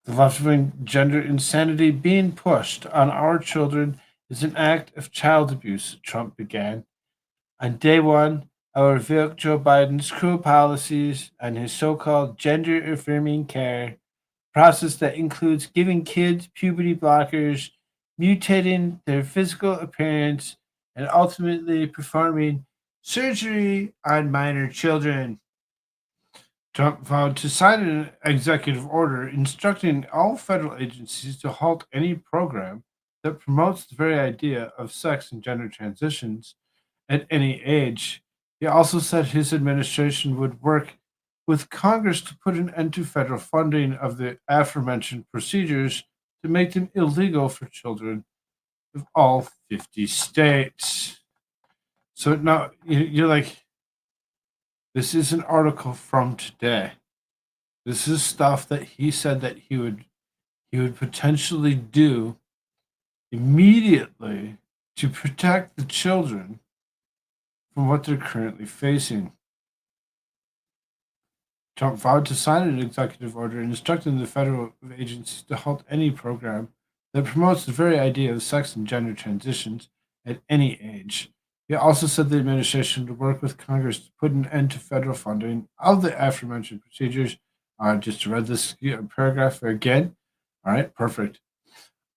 The left-wing gender insanity being pushed on our children is an act of child abuse, Trump began. On day one, I will revoke Joe Biden's cruel policies and his so-called gender-affirming care process that includes giving kids puberty blockers, mutating their physical appearance, and ultimately performing surgery on minor children. Trump vowed to sign an executive order instructing all federal agencies to halt any program that promotes the very idea of sex and gender transitions at any age. He also said his administration would work with Congress to put an end to federal funding of the aforementioned procedures to make them illegal for children of all 50 states. So now you're like, this is an article from today. This is stuff that he said that he would potentially do immediately to protect the children from what they're currently facing. Trump vowed to sign an executive order instructing the federal agencies to halt any program that promotes the very idea of sex and gender transitions at any age. He also said the administration would work with Congress to put an end to federal funding of the aforementioned procedures. Just to read this paragraph again. All right, perfect.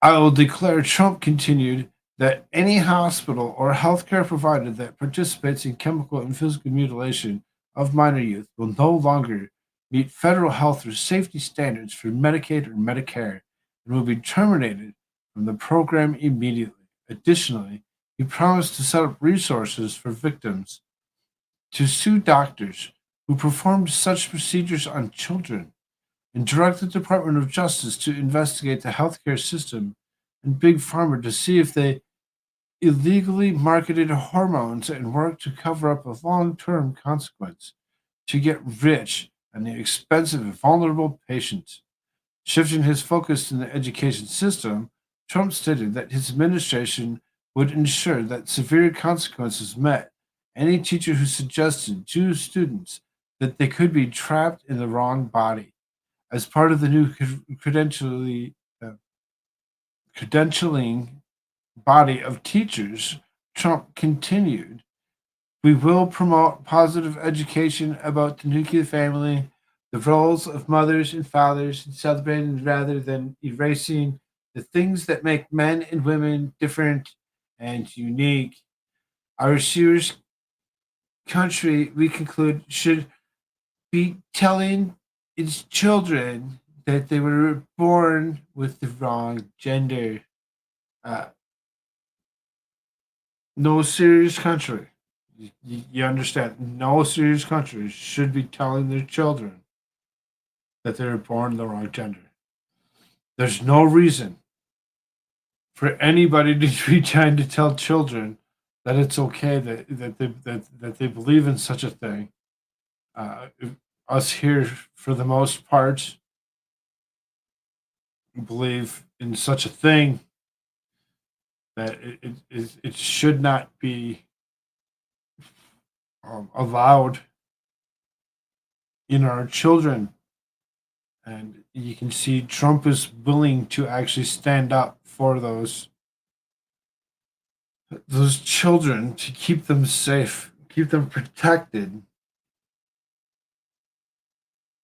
I will declare, Trump continued, that any hospital or healthcare provider that participates in chemical and physical mutilation of minor youth will no longer meet federal health or safety standards for Medicaid or Medicare and will be terminated from the program immediately. Additionally, he promised to set up resources for victims to sue doctors who performed such procedures on children and direct the Department of Justice to investigate the healthcare system and Big Pharma to see if they illegally marketed hormones and worked to cover up a long-term consequence to get rich on the expense of vulnerable patients. Shifting his focus to the education system, Trump stated that his administration would ensure that severe consequences met any teacher who suggested to students that they could be trapped in the wrong body. As part of the new credentialing body of teachers, Trump continued, we will promote positive education about the nuclear family, the roles of mothers and fathers, and celebrating rather than erasing the things that make men and women different and unique. Our serious country, we conclude, should be telling its children that they were born with the wrong gender. No serious country, you understand, no serious country should be telling their children that they were born the wrong gender. There's no reason for anybody to be trying to tell children that it's okay that they believe in such a thing. Us here, for the most part, believe in such a thing that it should not be allowed in our children. And you can see Trump is willing to actually stand up for those children to keep them safe, keep them protected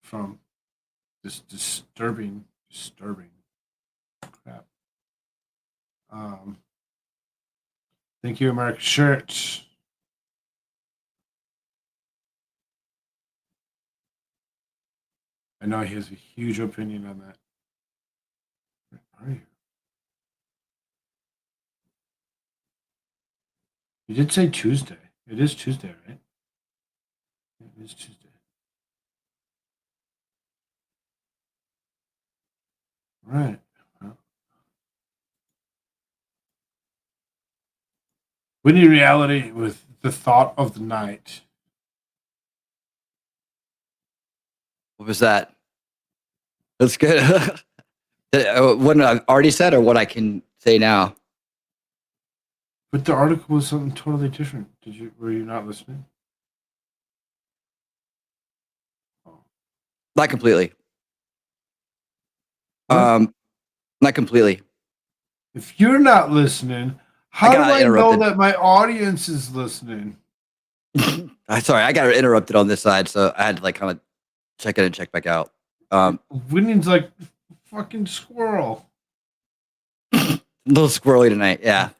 from this disturbing crap. Thank you, American Shirts. I know he has a huge opinion on that. Where are you? You did say Tuesday. It is Tuesday, right? It is Tuesday. Right. Well, winning reality with the thought of the night. What was that? That's good. What I've already said or what I can say now? But the article was something totally different. Were you not listening? Oh. Not completely. Not completely. If you're not listening, how do I know that my audience is listening? Sorry, I got interrupted on this side, so I had to kind of check in and check back out. Winning's like fucking squirrel. A little squirrely tonight, yeah.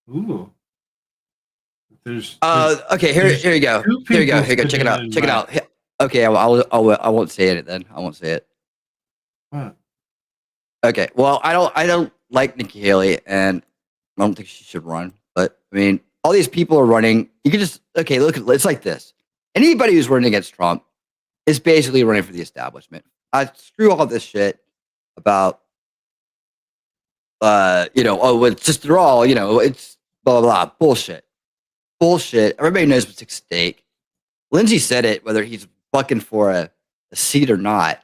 Ooh. There's okay, here you go. Here you go. Check it out. Check it out. Okay, I won't say it then. I won't say it. What? Okay. Well, I don't like Nikki Haley, and I don't think she should run. But I mean, all these people are running. You can just look. It's like this. Anybody who's running against Trump is basically running for the establishment. Screw all this shit about it's just they're all it's blah blah blah bullshit. Everybody knows what's at stake. Lindsay said it, whether he's fucking for a seat or not.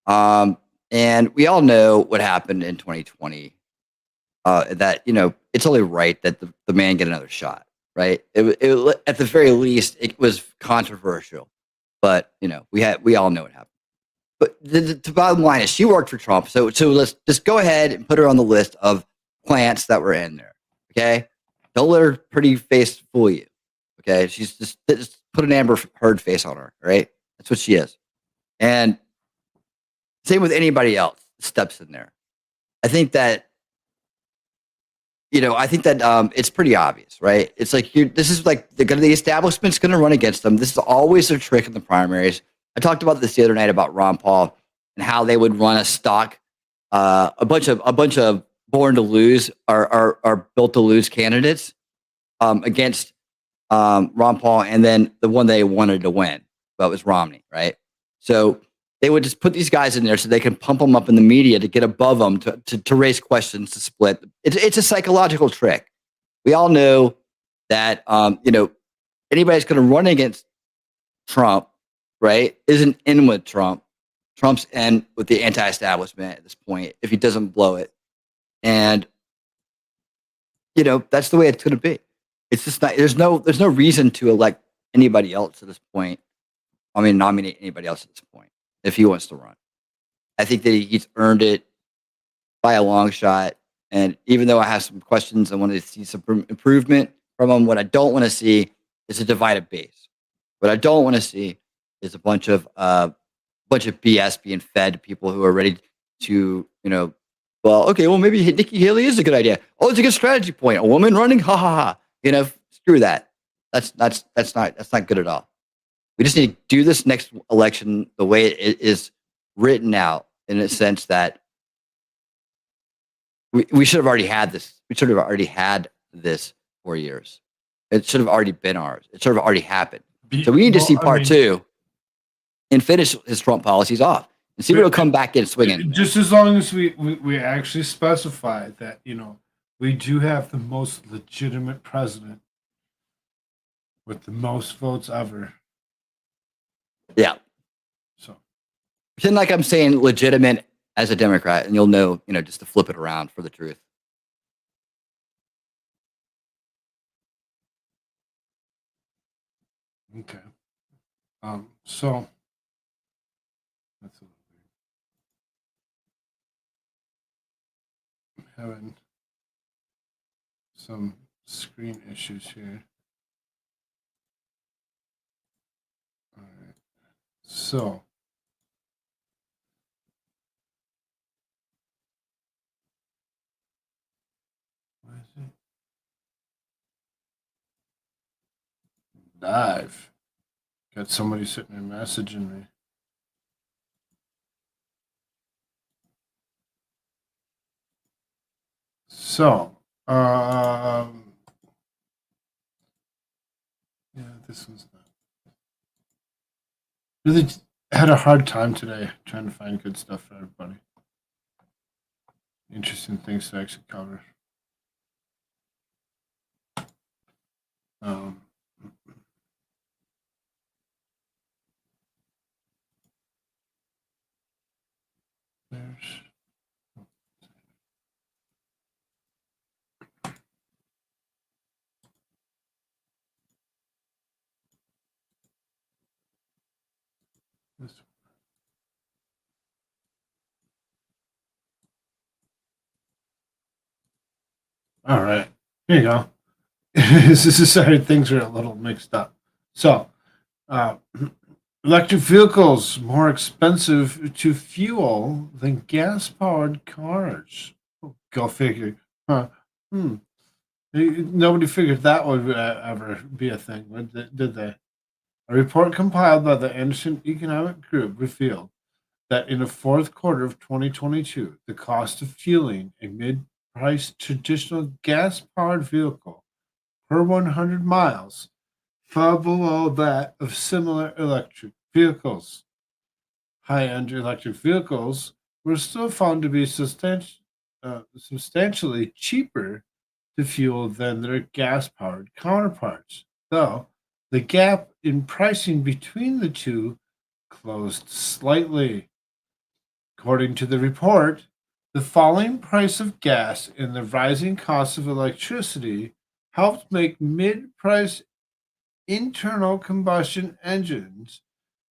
And we all know what happened in 2020. That it's only right that the man get another shot, right? It at the very least it was controversial, but we all know what happened. But the bottom line is she worked for Trump, so let's just go ahead and put her on the list of plants that were in there. Okay, don't let her pretty face fool you. Okay, she's just put an Amber Heard face on her. Right, that's what she is. And same with anybody else that steps in there. I think that it's pretty obvious, right? It's like this is like the establishment's going to run against them. This is always their trick in the primaries. I talked about this the other night about Ron Paul and how they would run a stock, a bunch of born to lose or built to lose candidates against Ron Paul, and then the one they wanted to win, that was Romney, right? So they would just put these guys in there so they can pump them up in the media to get above them, to raise questions, to split. It's a psychological trick. We all know that anybody's going to run against Trump, right, isn't in with Trump. Trump's in with the anti-establishment at this point if he doesn't blow it. And that's the way it's going to be. It's just not. There's no reason to elect anybody else at this point. I mean, nominate anybody else at this point if he wants to run. I think that he's earned it by a long shot. And even though I have some questions, I want to see some improvement from him. What I don't want to see is a divided base. What I don't want to see is a bunch of BS being fed to people who are ready to, maybe Nikki Haley is a good idea. Oh, it's a good strategy point. A woman running, ha ha ha. Screw that. That's not good at all. We just need to do this next election the way it is written out, in a sense that we should have already had this. We should have already had this 4 years. It should have already been ours. It should have already happened. So we need to see part two and finish his Trump policies off and see what he'll come back in swinging. Just as long as we actually specify that, we do have the most legitimate president with the most votes ever. Yeah. So pretend like I'm saying legitimate as a Democrat, and you'll know, just to flip it around for the truth. Okay. So that's a little weird. I'm having some screen issues here. All right. So what is it? Live. Got somebody sitting there messaging me. So, yeah, this one's not. Really had a hard time today trying to find good stuff for everybody. Interesting things to actually cover. There's this. All right, here you go. This is sorry, things are a little mixed up. So, electric vehicles more expensive to fuel than gas-powered cars. Go figure. Huh? Nobody figured that would ever be a thing, did they? A report compiled by the Anderson Economic Group revealed that in the fourth quarter of 2022, the cost of fueling a mid-priced traditional gas-powered vehicle per 100 miles fell below that of similar electric vehicles. High-end electric vehicles were still found to be substantially cheaper to fuel than their gas-powered counterparts, though the gap in pricing between the two closed slightly. According to the report, the falling price of gas and the rising cost of electricity helped make mid-price internal combustion engines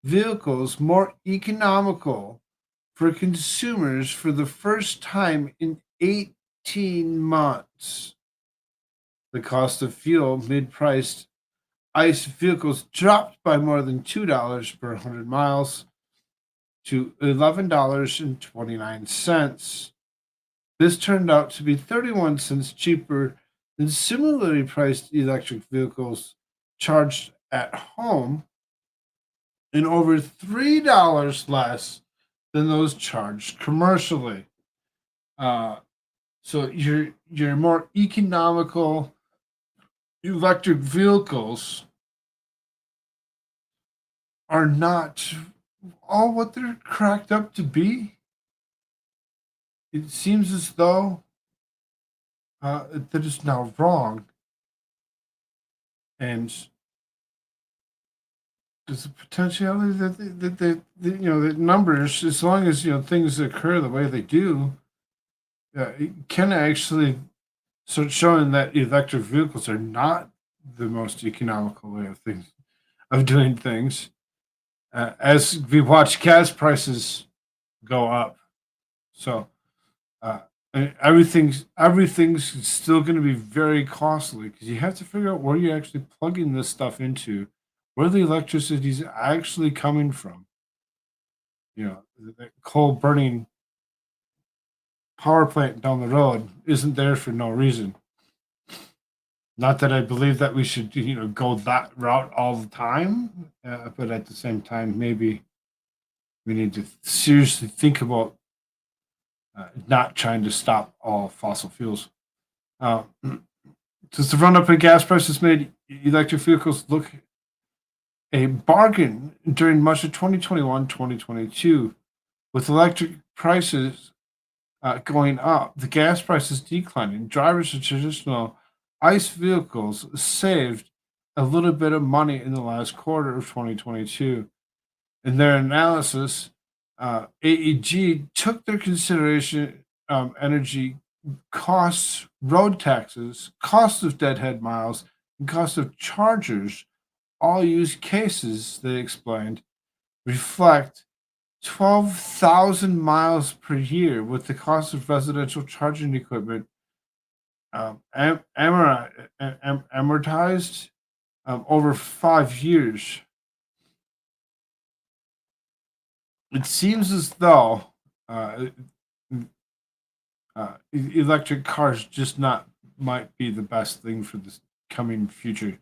vehicles more economical for consumers for the first time in 18 months. The cost of fuel mid-priced ICE vehicles dropped by more than $2 per 100 miles to $11.29. This turned out to be 31 cents cheaper than similarly priced electric vehicles charged at home and over $3 less than those charged commercially. So your more economical electric vehicles are not all what they're cracked up to be. It seems as though that is now wrong, and there's a potentiality that the numbers, as long as things occur the way they do, it can actually start showing that electric vehicles are not the most economical way of doing things. As we watch gas prices go up, so everything's still going to be very costly because you have to figure out where you're actually plugging this stuff into, where the electricity is actually coming from. The coal burning power plant down the road isn't there for no reason. Not that I believe that we should, go that route all the time, but at the same time, maybe we need to seriously think about not trying to stop all fossil fuels. Since the run-up in gas prices made electric vehicles look a bargain during much of 2021-2022, with electric prices going up, the gas prices declining, drivers of traditional ICE vehicles saved a little bit of money in the last quarter of 2022. In their analysis, AEG took their consideration energy costs, road taxes, cost of deadhead miles, and cost of chargers. All use cases, they explained, reflect 12,000 miles per year, with the cost of residential charging equipment amortized over 5 years. It seems as though electric cars just might be the best thing for this coming future.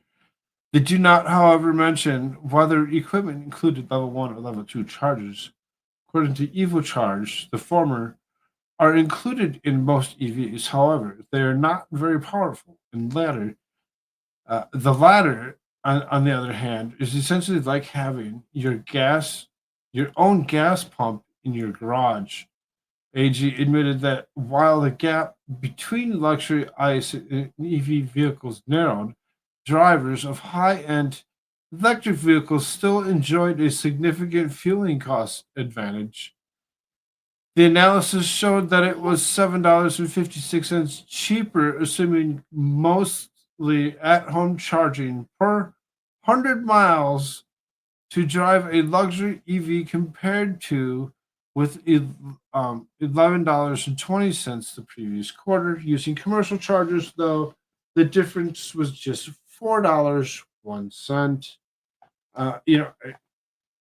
They do not, however, mention whether equipment included level 1 or level 2 chargers. According to EvoCharge, the former are included in most EVs. However, they are not very powerful. And the latter, on the other hand, is essentially like having your own gas pump in your garage. AG admitted that while the gap between luxury ICE and EV vehicles narrowed, drivers of high-end electric vehicles still enjoyed a significant fueling cost advantage. The analysis showed that it was $7.56 cheaper, assuming mostly at-home charging per 100 miles to drive a luxury EV compared to with $11.20 the previous quarter. Using commercial chargers, though, the difference was just $4.01.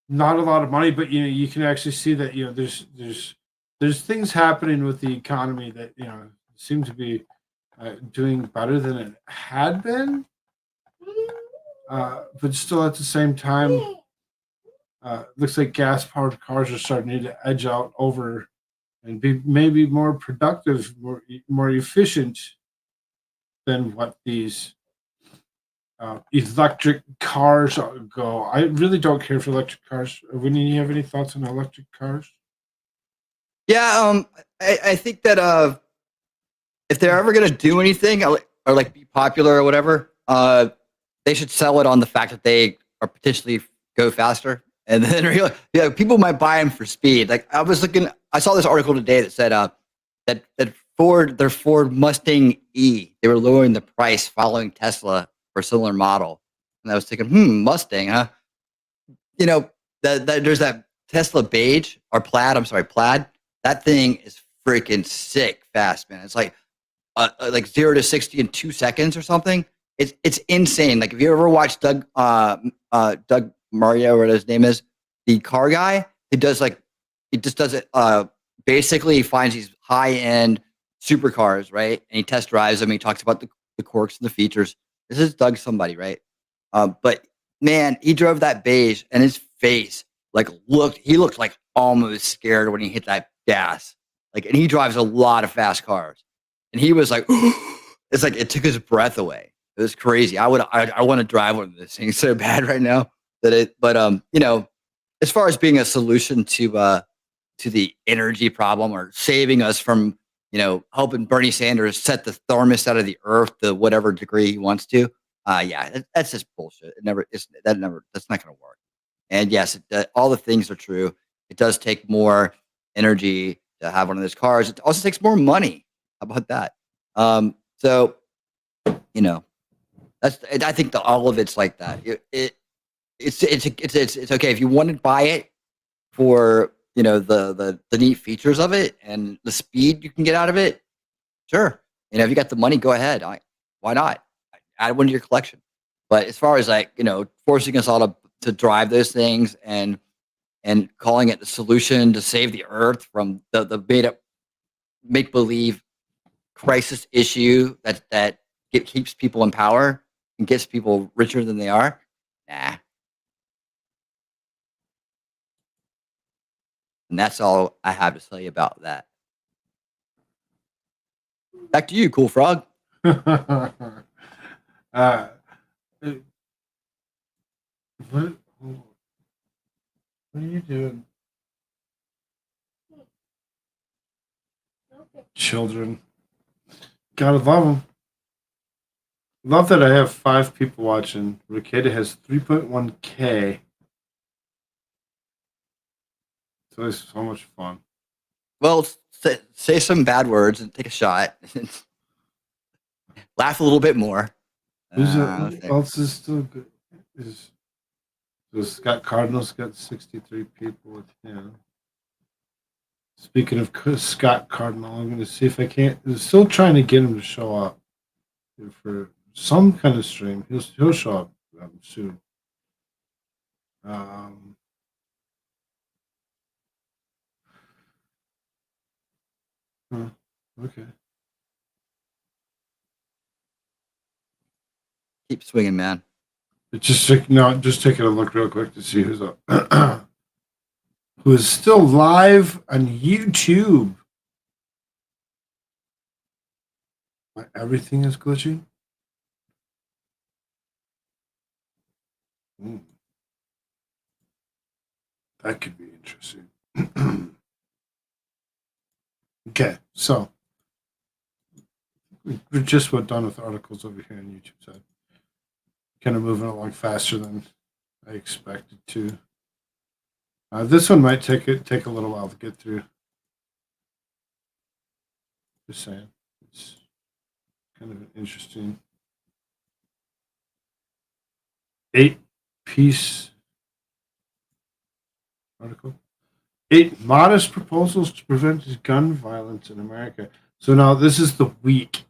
Not a lot of money, but you can actually see that there's things happening with the economy that seem to be doing better than it had been, but still at the same time, looks like gas-powered cars are starting to edge out over and be maybe more productive, more efficient than what these electric cars go. I really don't care for electric cars. Winnie, you have any thoughts on electric cars? Yeah, I think that if they're ever gonna do anything or like be popular or whatever, they should sell it on the fact that they are potentially go faster, and then people might buy them for speed. Like I saw this article today that said that their Ford Mustang E, they were lowering the price following Tesla for a similar model, and I was thinking, Mustang, huh? You know, that there's that Tesla beige or plaid. I'm sorry, plaid. That thing is freaking sick fast, man. It's like 0 to 60 in 2 seconds or something. It's insane. Like if you ever watched Doug Mario, or his name is, the car guy, he just does it. Basically, he finds these high end supercars, right? And he test drives them. He talks about the quirks and the features. This is Doug somebody, right? But man, he drove that beige, and his face he looked like almost scared when he hit that gas. Like, and he drives a lot of fast cars, and he was like, it's like it took his breath away. It was crazy. I want to drive one of those things so bad right now but as far as being a solution to the energy problem, or saving us from, helping Bernie Sanders set the thermos out of the earth to whatever degree he wants to. Yeah, that's just bullshit. That's not going to work. And yes, all the things are true. It does take more energy to have one of those cars. It also takes more money. How about that? So, I think all of it's like that. It's okay if you want to buy it for the neat features of it and the speed you can get out of it. Sure, if you got the money, go ahead. Why not add one to your collection? But as far as forcing us all to drive those things and calling it the solution to save the earth from the made up make believe crisis issue that keeps people in power and gets people richer than they are. Nah. And that's all I have to tell you about that. Back to you, Koofrogg. What are you doing? Children. Gotta love them. Love that I have 5 people watching. Ricada has 3.1K. It's always so much fun. Well, say some bad words and take a shot. Laugh a little bit more. Who else is still good? So Scott Cardinal's got 63 people with him. Speaking of Scott Cardinal, I'm going to see if I can't. I'm still trying to get him to show up for some kind of stream. He'll show up soon. Okay. Keep swinging, man. Just taking a look real quick to see who's up. Who is still live on YouTube. Everything is glitching. That could be interesting. Okay, so we're just about done with articles over here on YouTube side. Kind of moving along faster than I expected to. This one might take a little while to get through. Just saying, it's kind of an interesting 8-piece article. 8 modest proposals to prevent gun violence in America. So now this is the week.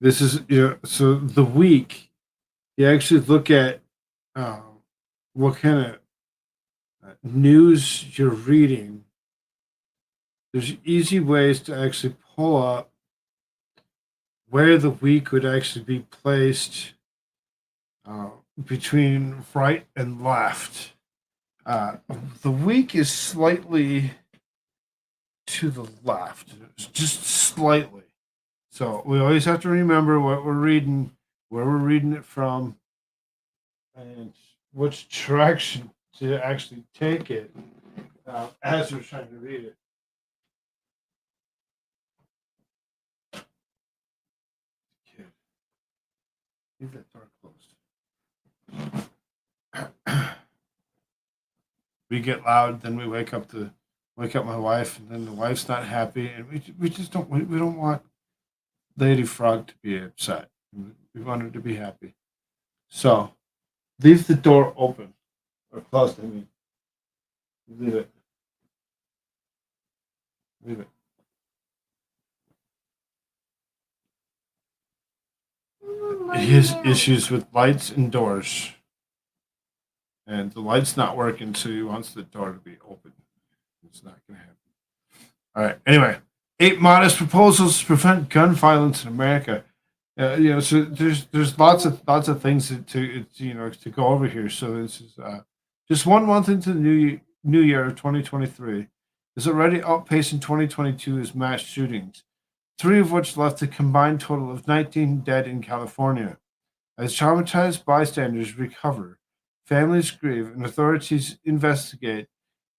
This is so the week. You actually look at what kind of news you're reading. There's easy ways to actually pull up where the week would actually be placed between right and left. The week is slightly to the left, just slightly. So we always have to remember what we're reading, where we're reading it from, and which direction to actually take it as we're trying to read it. Okay. Leave that door closed. We get loud, then we wake up my wife, and then the wife's not happy, and we just don't we don't want Lady Frog to be upset. We want her to be happy. So leave the door open or closed. I mean, leave it. Leave it. He has issues with lights and doors, and the light's not working, so he wants the door to be open. It's not going to happen. All right. Anyway, 8 modest proposals to prevent gun violence in America. So there's lots of things to go over here. So this is just 1 month into the new year of 2023 is already outpacing 2022's mass shootings, 3 of which left a combined total of 19 dead in California. As traumatized bystanders recover, families grieve, and authorities investigate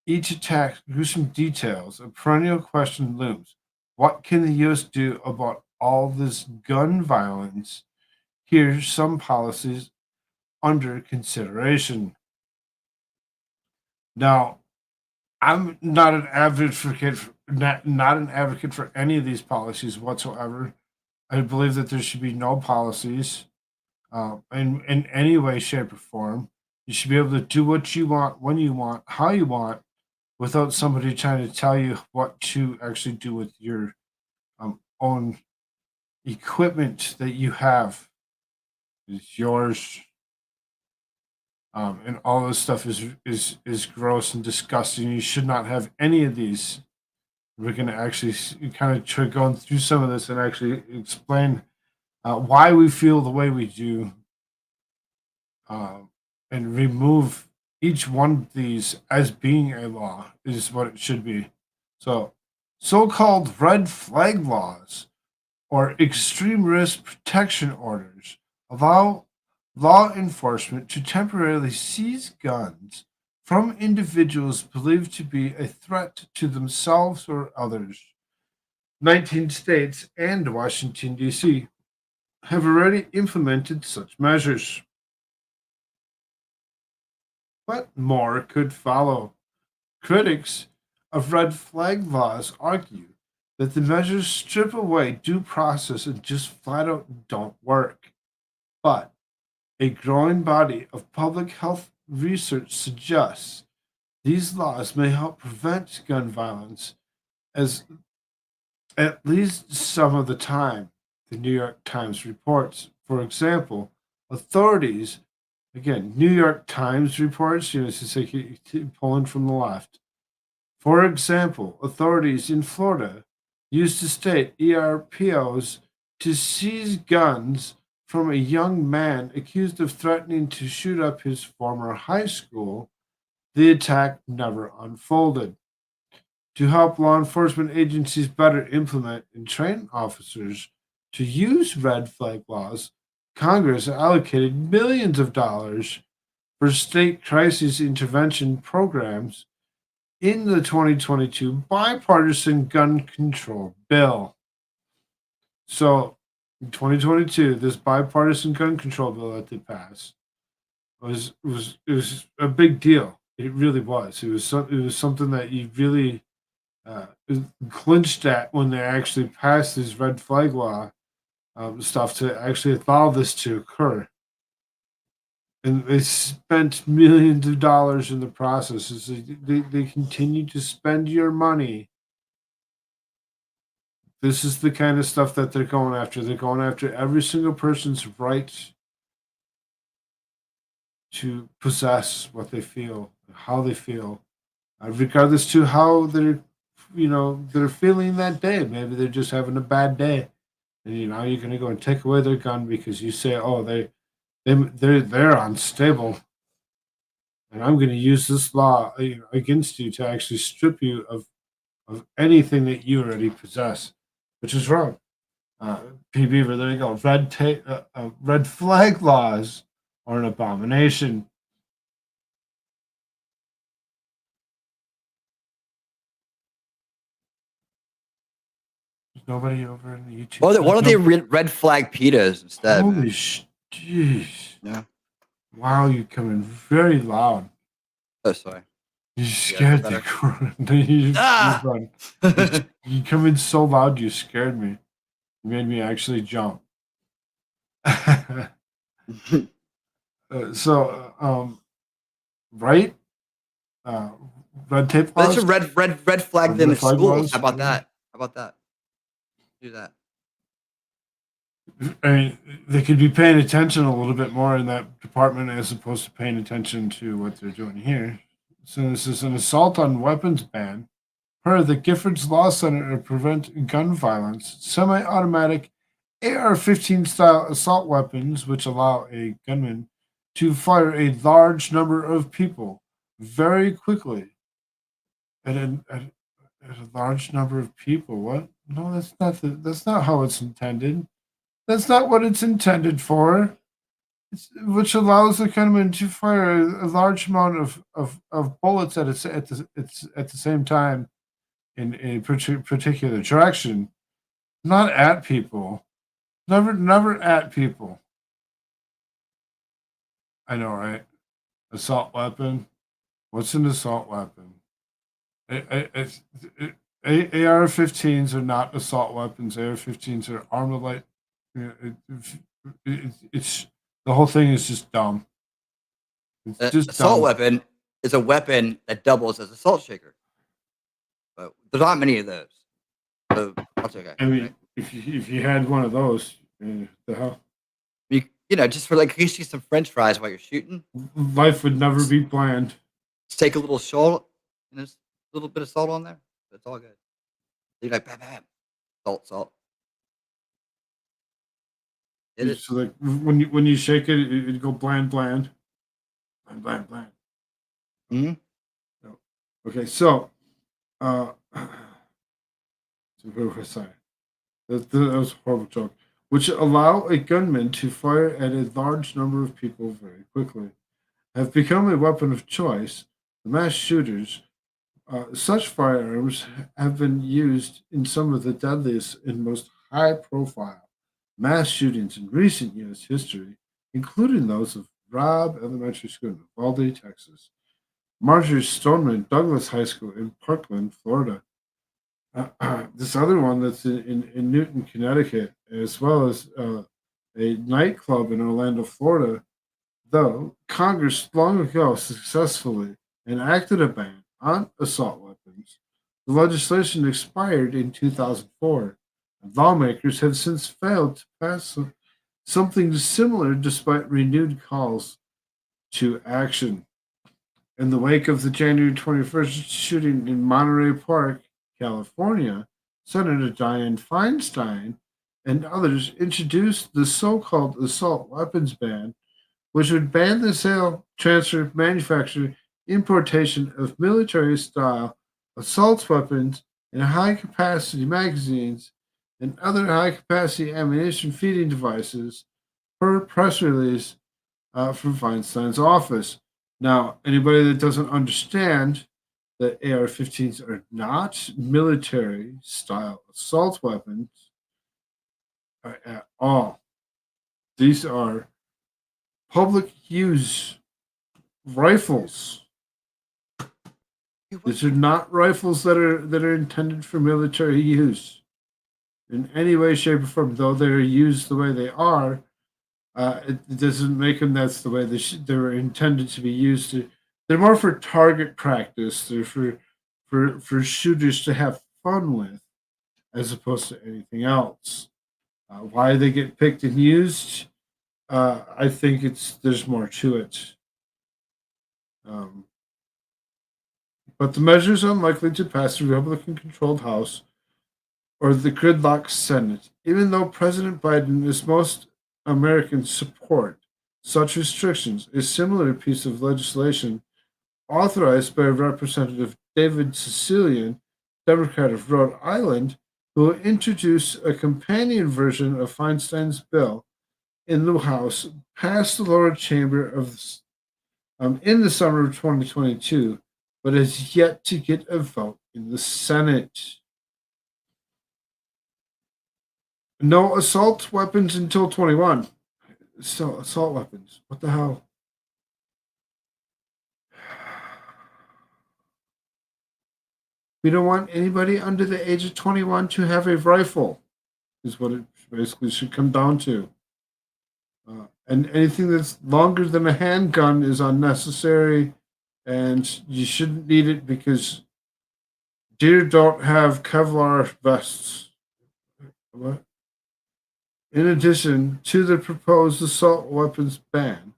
each attack's gruesome details, a perennial question looms. What can the U.S. do about all this gun violence? Here's some policies under consideration. Now, I'm not an advocate not an advocate for any of these policies whatsoever. I believe that there should be no policies in any way, shape, or form. You should be able to do what you want, when you want, how you want, without somebody trying to tell you what to actually do with your own equipment that you have. Is yours. And all this stuff is gross and disgusting. You should not have any of these. We're going to actually kind of try going through some of this and actually explain why we feel the way we do, and remove each one of these as being a law is what it should be. So-called red flag laws or extreme risk protection orders allow law enforcement to temporarily seize guns from individuals believed to be a threat to themselves or others. 19 states and Washington, D.C. have already implemented such measures. But more could follow. Critics of red flag laws argue that the measures strip away due process and just flat out don't work. But a growing body of public health research suggests these laws may help prevent gun violence as at least some of the time, the New York Times reports. For example, authorities, again, New York Times reports, it's just like pulling from the left. For example, authorities in Florida used the state ERPOs to seize guns from a young man accused of threatening to shoot up his former high school. The attack never unfolded. To help law enforcement agencies better implement and train officers to use red flag laws, Congress allocated millions of dollars for state crisis intervention programs in the 2022 bipartisan gun control bill. So, in 2022, this bipartisan gun control bill that they passed was a big deal. It really was. It was something that you really clinched at when they actually passed this red flag law stuff to actually allow this to occur. And they spent millions of dollars in the process. They continue to spend your money. This is the kind of stuff that they're going after. They're going after every single person's right to possess what they feel, how they feel, regardless to how they're feeling that day. Maybe they're just having a bad day, and you're going to go and take away their gun because you say, "Oh, they're unstable." and I'm going to use this law against you to actually strip you of anything that you already possess, which is wrong. P. Beaver, there you go. Red flag laws are an abomination. There's nobody over in the YouTube. Why don't they red flag pitas instead? Holy jeez. Yeah. Wow, you come in very loud. Oh, sorry. You scared the crap. You come in so loud, you scared me. You made me actually jump. Right? Red tape laws? Let's red flag them in schools. How about that? How about that? Do that. I mean, they could be paying attention a little bit more in that department as opposed to paying attention to what they're doing here. So this is an assault on weapons ban. Per the Giffords Law Center to prevent gun violence, semi-automatic AR-15 style assault weapons, which allow a gunman to fire a large number of people very quickly. At a large number of people. What? No, that's not how it's intended. That's not what it's intended for. Which allows the gunman to fire a large amount of bullets at the same time in a particular direction, not at people. Never at people. I know, right? Assault weapon. What's an assault weapon? AR-15s are not assault weapons. AR-15s are armor light. It's the whole thing is just dumb. It's just assault dumb. weapon is a weapon that doubles as a salt shaker. But there's not many of those, so that's okay. I mean, right? if you had one of those, the hell. Just for like you see some French fries while you're shooting. Life would never be planned. Just take a little salt and there's a little bit of salt on there. It's all good. You're like bam, bam, salt. So like when you shake it, it'd go bland. Mm-hmm. Okay, so where was I? That was a horrible joke. Which allow a gunman to fire at a large number of people very quickly, have become a weapon of choice. The mass shooters, such firearms have been used in some of the deadliest and most high-profile mass shootings in recent U.S. history, including those of Robb Elementary School in Uvalde, Texas, Marjorie Stoneman Douglas High School in Parkland, Florida, this other one that's in Newton, Connecticut, as well as a nightclub in Orlando, Florida. Though Congress long ago successfully enacted a ban on assault weapons, the legislation expired in 2004. Lawmakers have since failed to pass something similar despite renewed calls to action. In the wake of the January 21st shooting in Monterey Park, California, Senator Dianne Feinstein and others introduced the so-called assault weapons ban, which would ban the sale, transfer, manufacture, importation of military-style assault weapons and high-capacity magazines and other high-capacity ammunition feeding devices, per press release from Feinstein's office. Now, anybody that doesn't understand that AR-15s are not military-style assault weapons at all. These are public use rifles. These are not rifles that are intended for military use in any way, shape, or form. Though they're used the way they are, it doesn't make them that's the way they're intended to be used. They're more for target practice. They're for shooters to have fun with, as opposed to anything else. Why they get picked and used, I think there's more to it. But the measure is unlikely to pass the Republican-controlled House or the gridlock Senate, even though President Biden is most Americans support such restrictions. A similar piece of legislation authorized by Representative David Cecilian, Democrat of Rhode Island, who will introduce a companion version of Feinstein's bill in the House, passed the lower chamber in the summer of 2022, but has yet to get a vote in the Senate. No assault weapons until 21. So assault weapons. What the hell? We don't want anybody under the age of 21 to have a rifle, is what it basically should come down to. And anything that's longer than a handgun is unnecessary, and you shouldn't need it because deer don't have Kevlar vests. What? In addition to the proposed assault weapons ban,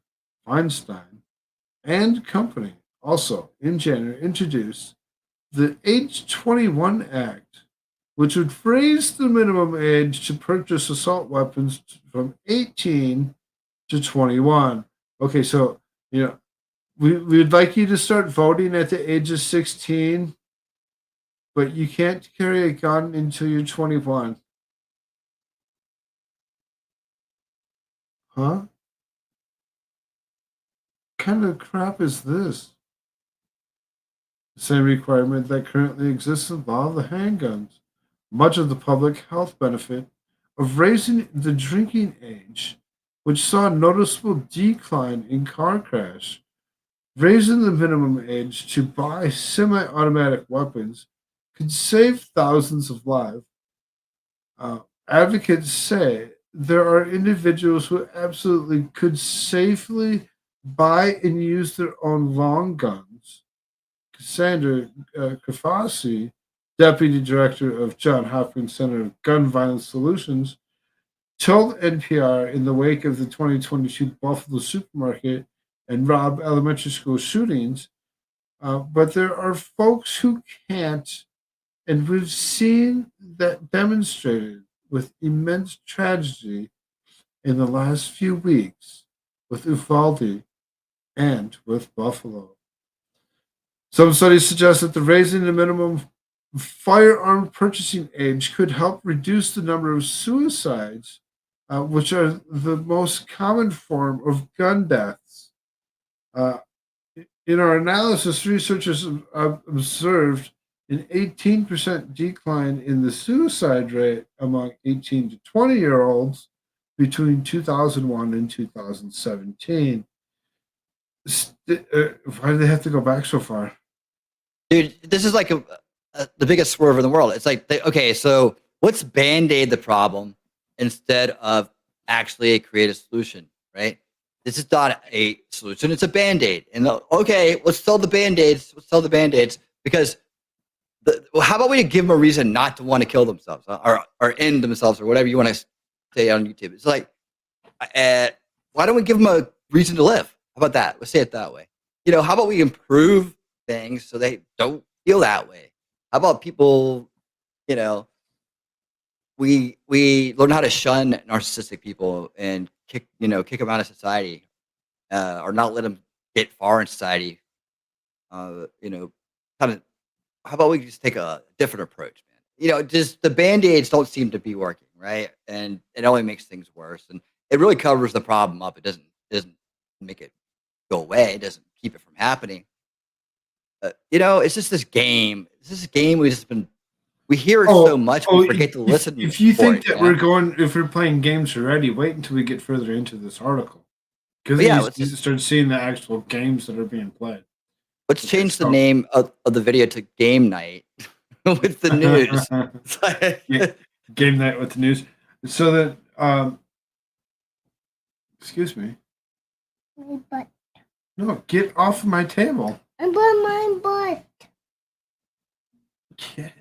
Feinstein and company also in January introduced the Age 21 Act, which would raise the minimum age to purchase assault weapons from 18 to 21. Okay, so, we'd like you to start voting at the age of 16, but you can't carry a gun until you're 21. Huh? What kind of crap is this? The same requirement that currently exists in law of the handguns. Much of the public health benefit of raising the drinking age, which saw a noticeable decline in car crash, raising the minimum age to buy semi-automatic weapons could save thousands of lives. Advocates say there are individuals who absolutely could safely buy and use their own long guns. Cassandra Kafasi, Deputy Director of John Hopkins Center of Gun Violence Solutions, told NPR in the wake of the 2022 Buffalo supermarket and Robb Elementary School shootings, but there are folks who can't, and we've seen that demonstrated with immense tragedy in the last few weeks with Uvalde and with Buffalo. Some studies suggest that the raising the minimum firearm purchasing age could help reduce the number of suicides, which are the most common form of gun deaths. In our analysis, researchers observed an 18% decline in the suicide rate among 18 to 20-year-olds between 2001 and 2017. Why do they have to go back so far? Dude, this is like the biggest swerve in the world. It's like, okay, so let's band-aid the problem instead of actually create a solution, right? This is not a solution. It's a band-aid. And okay, let's sell the band-aids. Let's sell the band-aids because how about we give them a reason not to want to kill themselves or end themselves or whatever you want to say on YouTube? It's like, why don't we give them a reason to live? How about that? Let's say it that way. How about we improve things so they don't feel that way? How about people, we learn how to shun narcissistic people and kick them out of society, or not let them get far in society. Kind of. How about we just take a different approach, man? Just the band-aids don't seem to be working, right? And it only makes things worse. And it really covers the problem up. It doesn't make it go away. It doesn't keep it from happening. It's just this game. It's this game we hear it so much we forget to listen. If you think that if we're playing games already, wait until we get further into this article. Because you start seeing the actual games that are being played. Let's change the name of the video to Game Night with the news. Game Night with the news. So that, excuse me. My butt. No, get off of my table. I brought my butt. Get.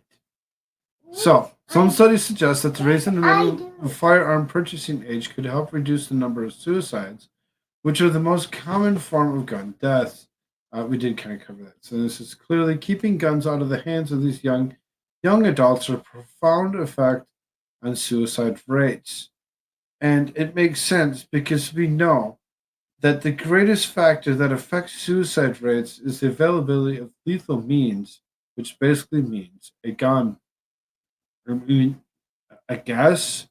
So, some studies suggest that the raising the minimum firearm purchasing age could help reduce the number of suicides, which are the most common form of gun deaths. We did kind of cover that. So this is clearly keeping guns out of the hands of these young adults a profound effect on suicide rates. And it makes sense because we know that the greatest factor that affects suicide rates is the availability of lethal means, which basically means a gun. I mean, I guess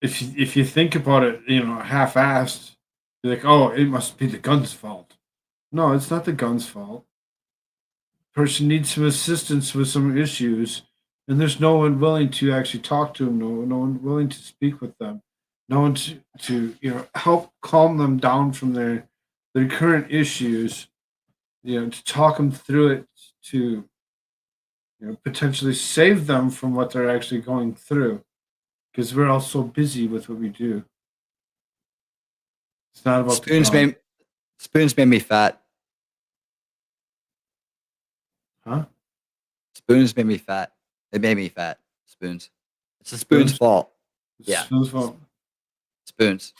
if you think about it, half-assed, you're like, oh, it must be the gun's fault. No, it's not the gun's fault. Person needs some assistance with some issues, and there's no one willing to actually talk to them. No one willing to speak with them. No one to help calm them down from their current issues. To talk them through it, to potentially save them from what they're actually going through, because we're all so busy with what we do. It's not about Spoons the gun. made me fat. Huh? Spoons made me fat. It made me fat. Spoons. It's the spoon's Spoons? fault. It's Yeah. Spoon's fault. Spoons.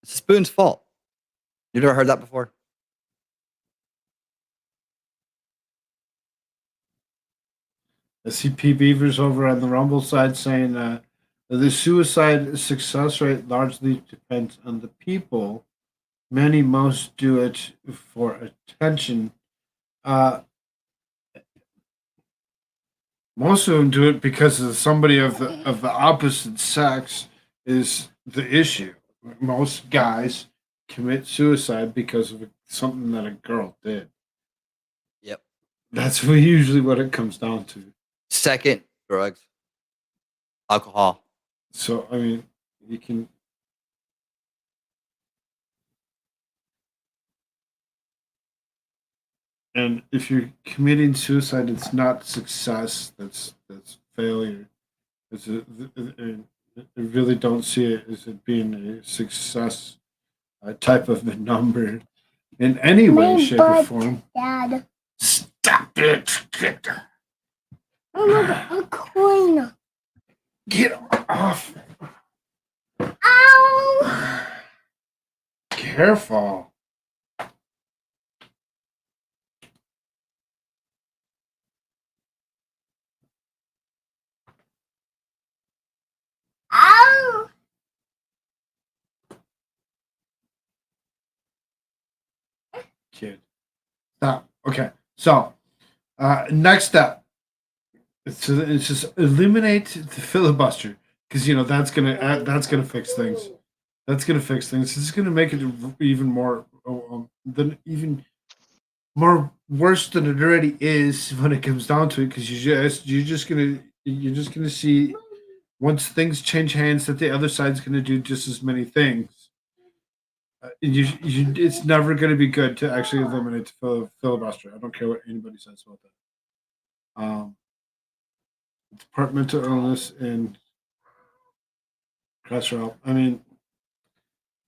It's the spoon's fault. You never heard that before? I see P. Beavers over on the Rumble side saying the suicide success rate largely depends on the people. Many most do it for attention. Most of them do it because of somebody of the opposite sex is the issue. Most guys commit suicide because of something that a girl did. Yep. That's usually what it comes down to. Second, drugs. Alcohol. So I mean, you can. And if you're committing suicide, it's not success. That's failure. I really don't see it as it being a success type of a number in any way, My shape, or butt, form. Dad. Stop it! Oh, look, a coin. Get off! Ow! Careful. Ow! Kid. Stop. Okay. So, next step. It's just eliminate the filibuster, because that's gonna fix things. That's gonna fix things. It's gonna make it even more even more worse than it already is when it comes down to it. Because you're just gonna see, once things change hands, that the other side's gonna do just as many things. It's never going to be good to actually eliminate the filibuster. I don't care what anybody says about that. Departmental illness and cholesterol. I mean,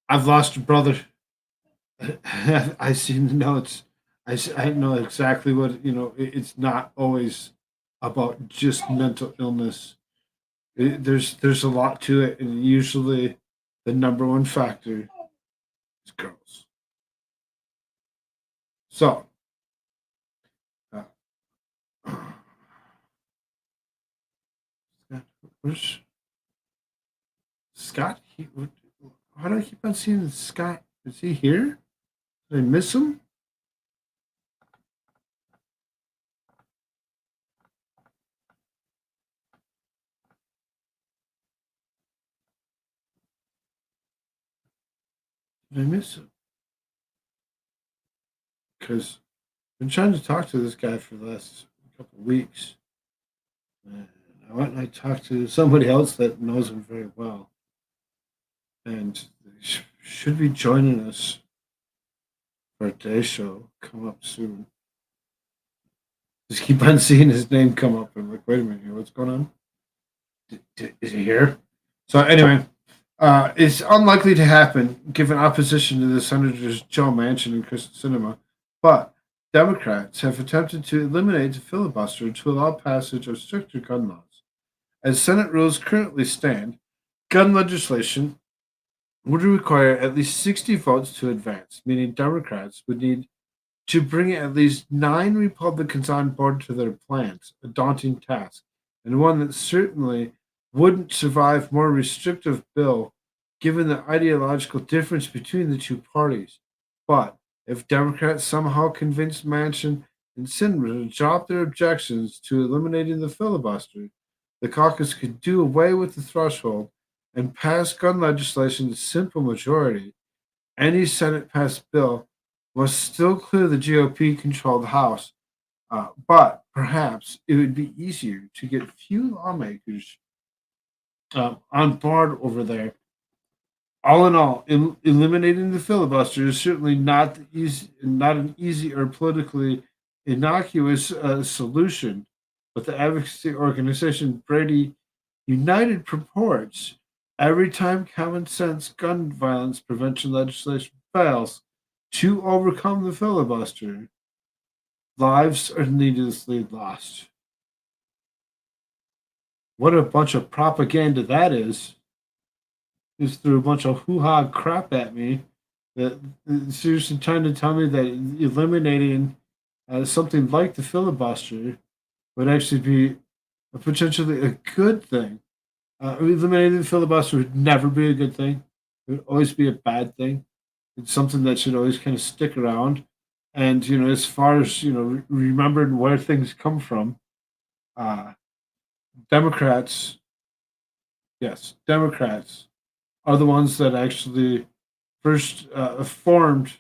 I've lost a brother. I see the notes. I know exactly what It's not always about just mental illness. There's a lot to it, and usually the number one factor is girls. So, where's Scott? Why do I keep on seeing Scott? Is he here? Did I miss him? Did I miss him? Because I've been trying to talk to this guy for the last couple of weeks. And I went and I talked to somebody else that knows him very well. And they should be joining us for a day show come up soon. Just keep on seeing his name come up. I'm like, wait a minute here, what's going on? Is he here? So anyway, it's unlikely to happen given opposition to the Senators Joe Manchin and Kristen Sinema, but Democrats have attempted to eliminate the filibuster to allow passage of stricter gun laws. As Senate rules currently stand, gun legislation would require at least 60 votes to advance, meaning Democrats would need to bring at least 9 Republicans on board to their plans, a daunting task, and one that certainly wouldn't survive more restrictive bill given the ideological difference between the two parties. But if Democrats somehow convince Manchin and Sinema to drop their objections to eliminating the filibuster, the caucus could do away with the threshold and pass gun legislation with simple majority. Any Senate passed bill must still clear the GOP controlled House, but perhaps it would be easier to get few lawmakers on board over there. All in all, eliminating the filibuster is certainly not an easy or politically innocuous solution. But the advocacy organization Brady United purports every time common sense gun violence prevention legislation fails to overcome the filibuster, lives are needlessly lost. What a bunch of propaganda that is! Just threw a bunch of hoo-ha crap at me. That seriously trying to tell me that eliminating something like the filibuster would actually be potentially a good thing. Eliminating the filibuster would never be a good thing. It would always be a bad thing. It's something that should always kind of stick around. And as far as remembering where things come from, Democrats, yes, Democrats are the ones that actually first formed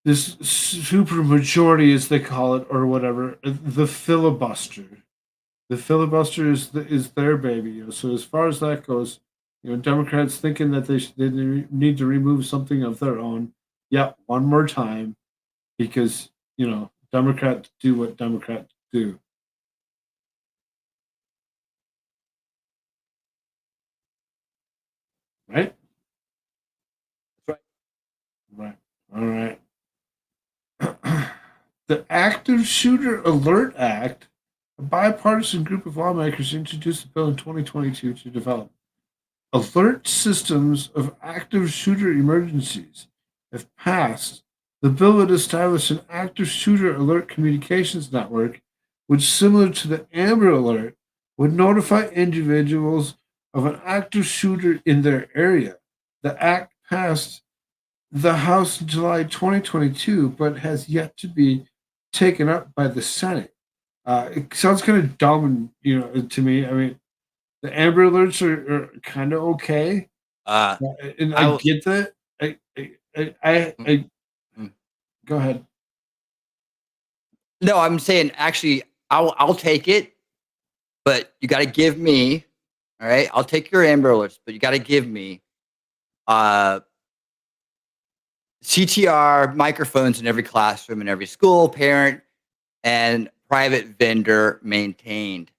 this super majority, as they call it, or whatever, the filibuster. The filibuster is their baby. So as far as that goes, Democrats thinking that they need to remove something of their own. Yep, one more time, because Democrats do what Democrats do. Right? That's right. All right. The Active Shooter Alert Act, a bipartisan group of lawmakers introduced a bill in 2022 to develop alert systems of active shooter emergencies. If passed, the bill would establish an active shooter alert communications network, which, similar to the Amber Alert, would notify individuals of an active shooter in their area. The act passed the House in July 2022, but has yet to be taken up by the Senate. It sounds kind of dumb, to me. I mean, the Amber Alerts are kind of okay, and I get that. I go ahead. No, I'm saying actually, I'll take it, but you got to give me. All right, I'll take your Amber Alerts, but you got to give me CTR microphones in every classroom, in every school, parent, and private vendor maintained.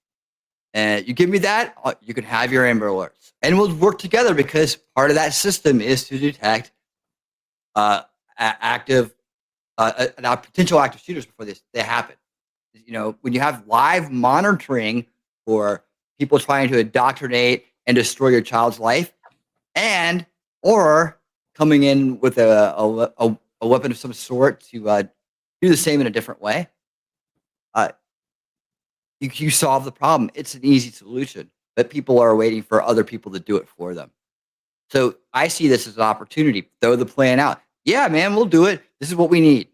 And you give me that, you can have your Amber Alerts. And we'll work together because part of that system is to detect potential active shooters before they happen. When you have live monitoring for people trying to indoctrinate and destroy your child's life, or coming in with a weapon of some sort to do the same in a different way, you solve the problem. It's an easy solution, but people are waiting for other people to do it for them. So I see this as an opportunity. Throw the plan out. Yeah, man, we'll do it. This is what we need.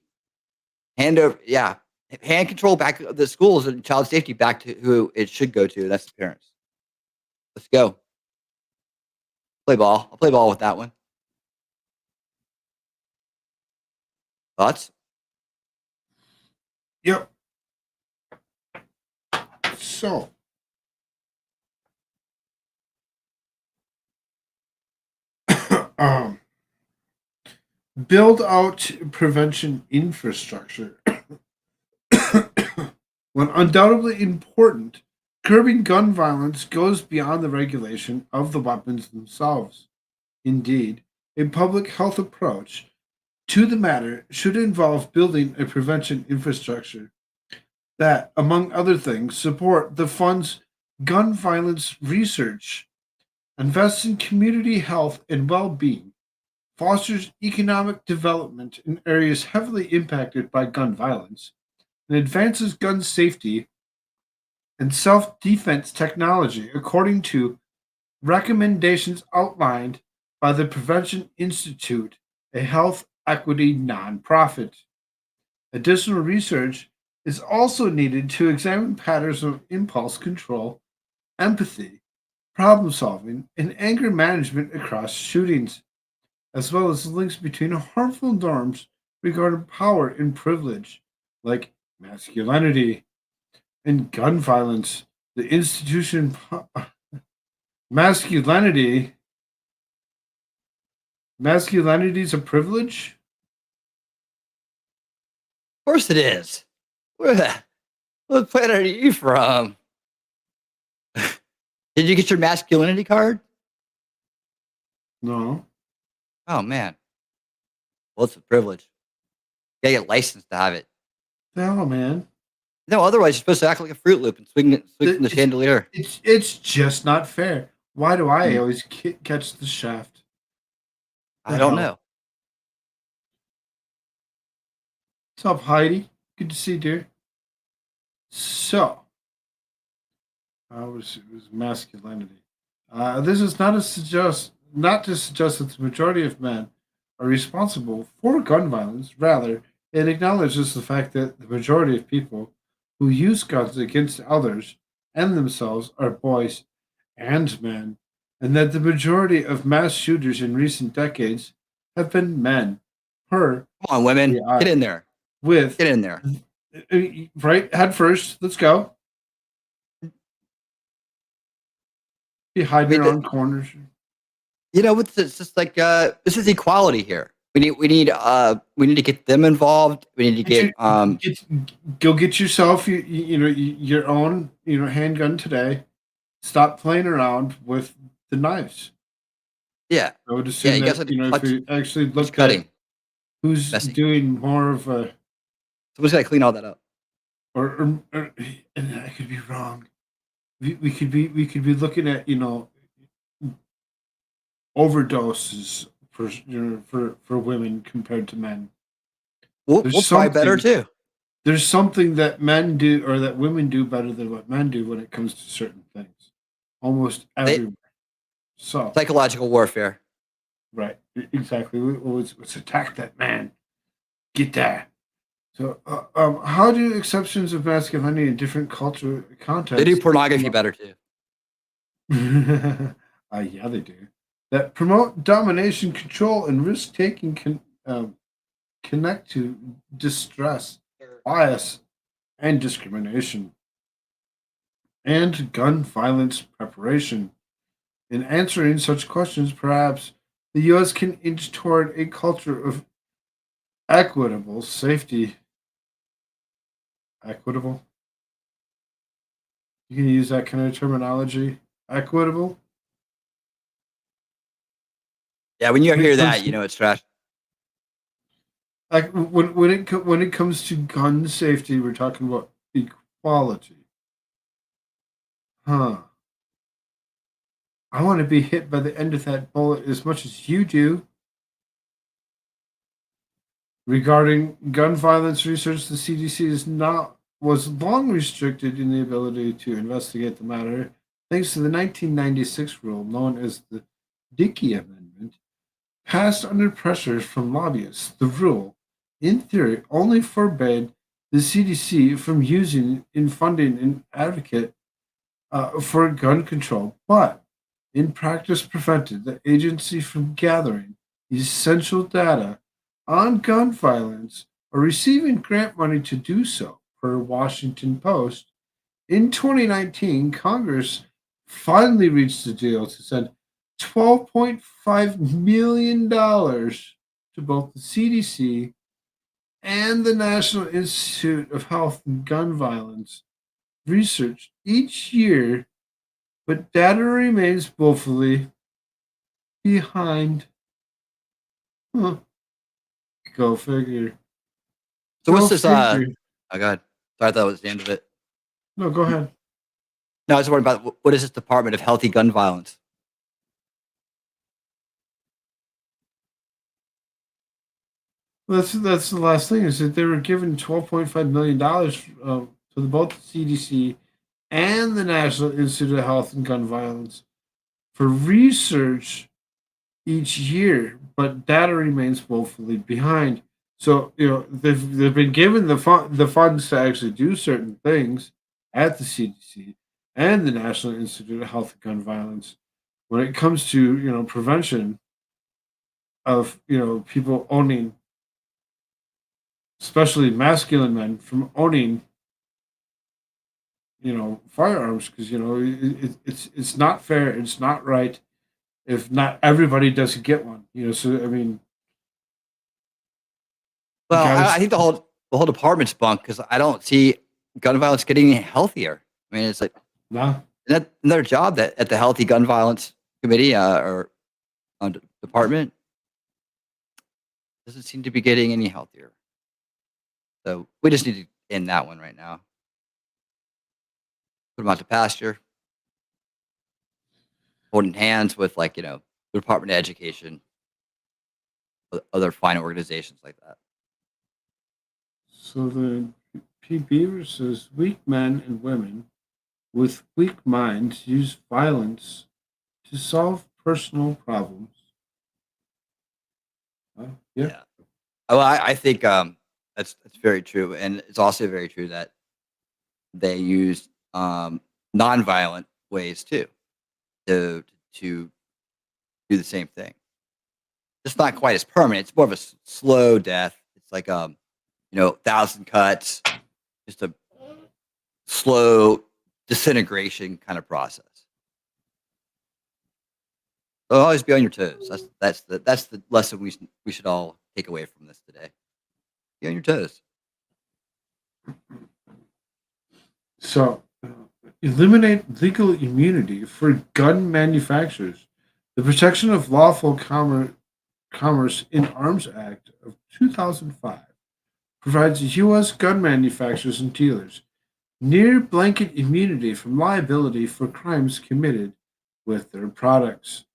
Hand control back to the schools and child safety back to who it should go to. That's the parents. Let's go. Play ball. I'll play ball with that one. Thoughts? Yep. So, build out prevention infrastructure. When undoubtedly important, curbing gun violence goes beyond the regulation of the weapons themselves. Indeed, a public health approach to the matter should involve building a prevention infrastructure that, among other things, support the fund's gun violence research, invests in community health and well-being, fosters economic development in areas heavily impacted by gun violence, and advances gun safety and self-defense technology according to recommendations outlined by the Prevention Institute, a health equity nonprofit. Additional research is also needed to examine patterns of impulse control, empathy, problem solving, and anger management across shootings, as well as links between harmful norms regarding power and privilege, like masculinity and gun violence. The institution masculinity masculinity is a privilege. Of course it is. What planet are you from? Did you get your masculinity card? No, Oh man. Well, it's a privilege. You gotta get licensed to have it. no, man. No, otherwise you're supposed to act like a Fruit Loop and swing from the It's chandelier. it's just not fair. Why do I Mm. always catch the shaft? I don't hell? know. What's up, Heidi? Good to see you, dear. So, it was masculinity. This is not to suggest that the majority of men are responsible for gun violence. Rather, it acknowledges the fact that the majority of people who use guns against others and themselves are boys and men, and that the majority of mass shooters in recent decades have been men. Per Come on, women. the Get in there. with Get in there. right head first. Let's go. Be hiding mean, around corners. You know, it's just like this is equality here. We need to get them involved. We need to get Go get yourself your own handgun today. Stop playing around with the knives. yeah. I would assume You guys that have to if clutch we actually look at cutting. who's Messy. doing more of a Someone's gotta clean all that up. or and I could be wrong. We could be looking at overdoses for women compared to men. We'll There's try better something- too. There's something that men do or that women do better than what men do when it comes to certain things. Almost everywhere. So Psychological warfare. right, exactly. Let's attack that man. Get that. So, how do exceptions of masculinity in different cultural contexts? They do pornography better too. Yeah, they do. That promote domination, control, and risk taking can connect to distress, bias, and discrimination, and gun violence preparation. In answering such questions, perhaps the U.S. can inch toward a culture of equitable safety. Equitable? You can use that kind of terminology. Equitable? Yeah, when you When it hear comes that, to- you know it's trash. Like when it comes to gun safety, we're talking about equality. Huh. I want to be hit by the end of that bullet as much as you do. Regarding gun violence research, the CDC was long restricted in the ability to investigate the matter, thanks to the 1996 rule known as the Dickey Amendment, passed under pressure from lobbyists. The rule, in theory, only forbade the CDC from using in funding an advocate for gun control, but in practice prevented the agency from gathering essential data on gun violence or receiving grant money to do so, per Washington Post. In 2019, Congress finally reached a deal to send $12.5 million to both the CDC and the National Institute of Health and Gun Violence research each year, but data remains woefully behind. Huh. Go figure. So what's Go this? Oh figure. god, sorry, I thought that was the end of it. No, go ahead. No, I was worried about what is this Department of Healthy Gun Violence? That's the last thing is that they were given $12.5 million to both the CDC and the National Institute of Health and Gun Violence. for research each year, but data remains woefully behind. So they've been given the funds to actually do certain things at the CDC and the National Institute of Health and Gun Violence when it comes to prevention of people owning, especially masculine men, from owning firearms, because it's not fair, it's not right if not everybody doesn't get one. So I mean, Well, I guys, think the whole department's bunk because I don't see gun violence getting any healthier. I mean, it's like no, that another job that at the Healthy Gun Violence Committee or department doesn't seem to be getting any healthier. So we just need to end that one right now. Put them out to pasture, holding hands with the Department of Education, other fine organizations like that. so the PB says weak men and women with weak minds use violence to solve personal problems. Yeah. Yeah. Well, I think that's very true, and it's also very true that they use nonviolent ways too to do the same thing. It's not quite as permanent. It's more of a slow death. It's like 1,000 cuts, just a slow disintegration kind of process. So always be on your toes. That's the lesson we should all take away from this today. Be on your toes. So, eliminate legal immunity for gun manufacturers. The Protection of Lawful Commerce in Arms Act of 2005 provides U.S. gun manufacturers and dealers near blanket immunity from liability for crimes committed with their products.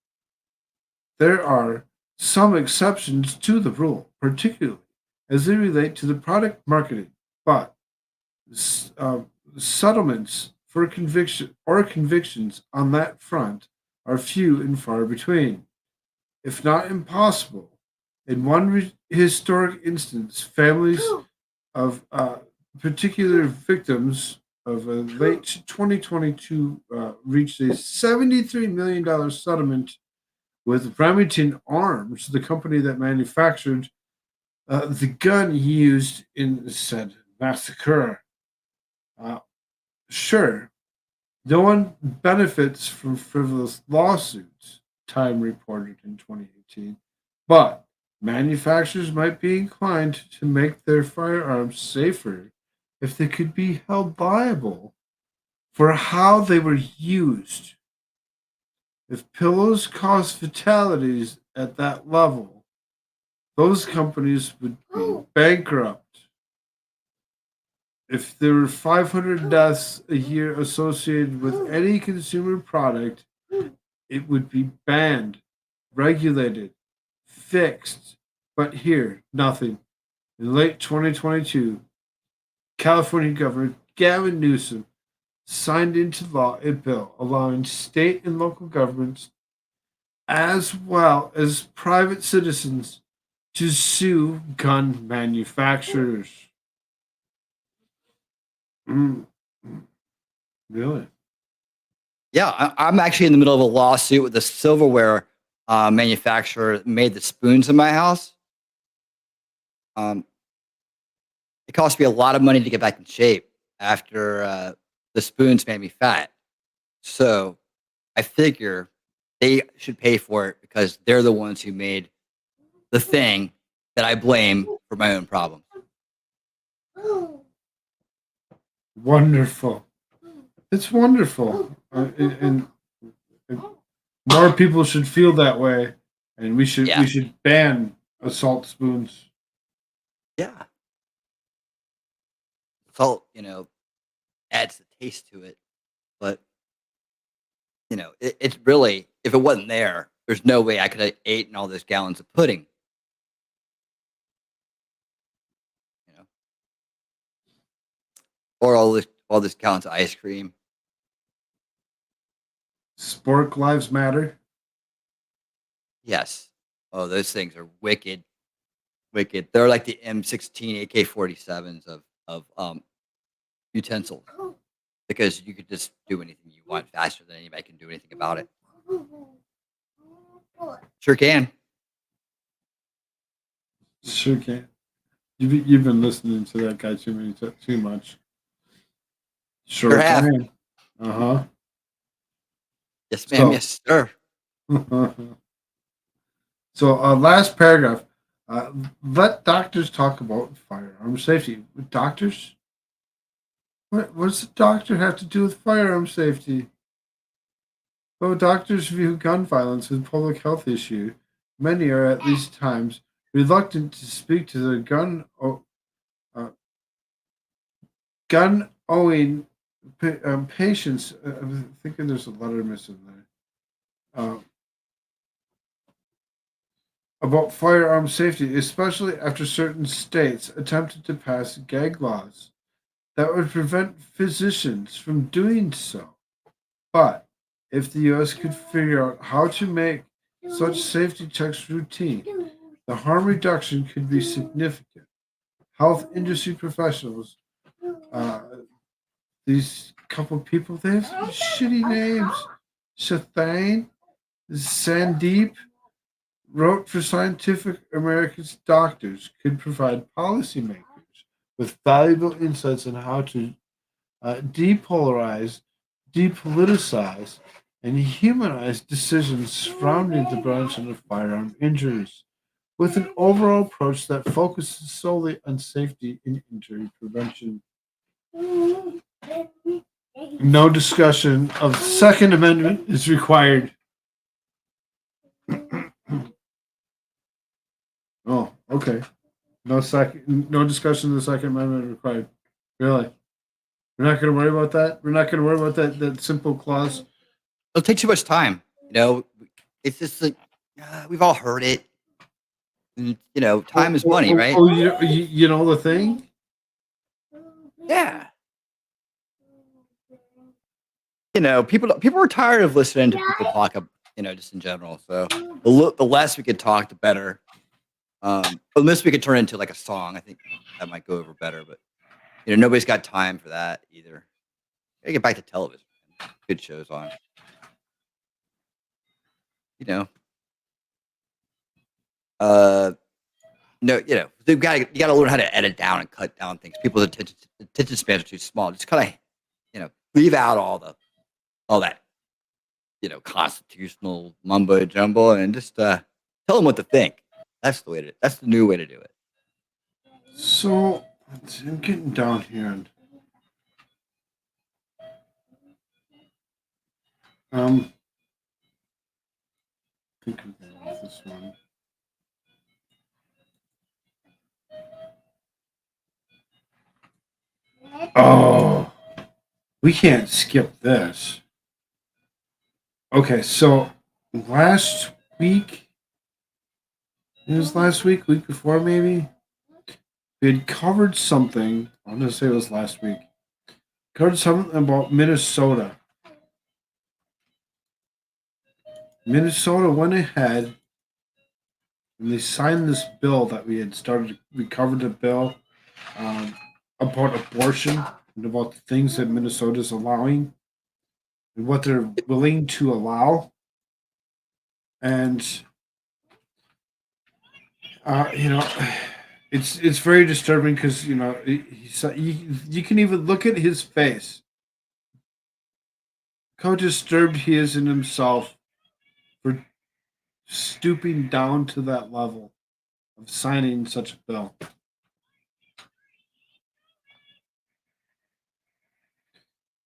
There are some exceptions to the rule, particularly as they relate to the product marketing, but s- uh, settlements for convictions on that front are few and far between, if not impossible. In one historic instance, families of particular victims of a late 2022 reached a $73 million settlement with Remington Arms, the company that manufactured the gun used in said massacre. Uh, sure, no one benefits from frivolous lawsuits, Time reported in 2018, but manufacturers might be inclined to make their firearms safer if they could be held liable for how they were used. If pillows cause fatalities at that level, those companies would be bankrupt. If there were 500 deaths a year associated with any consumer product, it would be banned, regulated, fixed. But here, nothing. In late 2022, California Governor Gavin Newsom signed into law a bill allowing state and local governments, as well as private citizens, to sue gun manufacturers. Mm, really? Yeah, I'm actually in the middle of a lawsuit with a silverware manufacturer that made the spoons in my house. It cost me a lot of money to get back in shape after the spoons made me fat. So I figure they should pay for it because they're the ones who made the thing that I blame for my own problems. Wonderful. It's wonderful. And more people should feel that way. And we Yeah. should ban assault spoons. Yeah. Salt, adds the taste to it. But, it's really, if it wasn't there, there's no way I could have eaten all those gallons of pudding. You know, or all this gallons of ice cream. Spork Lives Matter. Yes. Oh, those things are wicked, wicked. They're like the M16 AK-47s of utensils because you could just do anything you want faster than anybody can do anything about it. Sure can. Sure can. You've been listening to that guy too much. Sure have. Can. Uh-huh. Yes, ma'am. So- Yes, sir. So, last paragraph. Let doctors talk about firearm safety. Doctors? What does the doctor have to do with firearm safety? Though doctors view gun violence as a public health issue, many are at least times reluctant to speak to their gun owing patients. I'm thinking there's a letter missing there. About firearm safety, especially after certain states attempted to pass gag laws that would prevent physicians from doing so. But if the U.S. could figure out how to make such safety checks routine, the harm reduction could be significant. Health industry professionals, these couple people, they have some shitty names. Shathane, Sandeep, wrote for Scientific American's doctors could provide policymakers with valuable insights on how to depolarize, depoliticize, and humanize decisions surrounding the prevention of firearm injuries, with an overall approach that focuses solely on safety and injury prevention. No discussion of the Second Amendment is required. Oh, okay. No discussion of the Second Amendment required. Really? We're not going to worry about that. We're not going to worry about that simple clause. It'll take too much time. You know, it's just like we've all heard it. And, you know, time is money, right? Oh, you know the thing? Yeah. You know, people are tired of listening to people talk, you know, just in general. So the less we could talk, the better. Unless we could turn it into like a song, I think that might go over better. But you know, nobody's got time for that either. Gotta get back to television. Good shows on. You know. No, you know, you gotta learn how to edit down and cut down things. People's attention spans are too small. Just kind of, you know, leave out all that, you know, constitutional mumbo jumbo and just tell them what to think. That's that's the new way to do it. So I'm getting down here and I think I'm going with this one. Oh, we can't skip this. Okay, so last week, week before maybe, we had covered something. I'm going to say it was last week. Covered something about Minnesota. Minnesota went ahead and they signed this bill that we had started. We covered a bill about abortion and about the things that Minnesota is allowing and what they're willing to allow. And you know, it's very disturbing because you know you can even look at his face. How disturbed he is in himself for stooping down to that level of signing such a bill.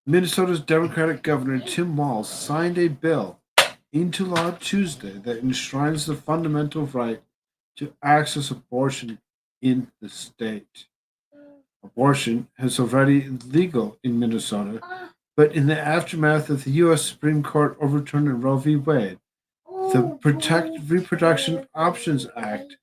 Minnesota's Democratic Governor Tim Walz signed a bill into law Tuesday that enshrines the fundamental right to access abortion in the state. Abortion is already legal in Minnesota, but in the aftermath of the U.S. Supreme Court overturning Roe v. Wade, the Protect Reproduction Options Act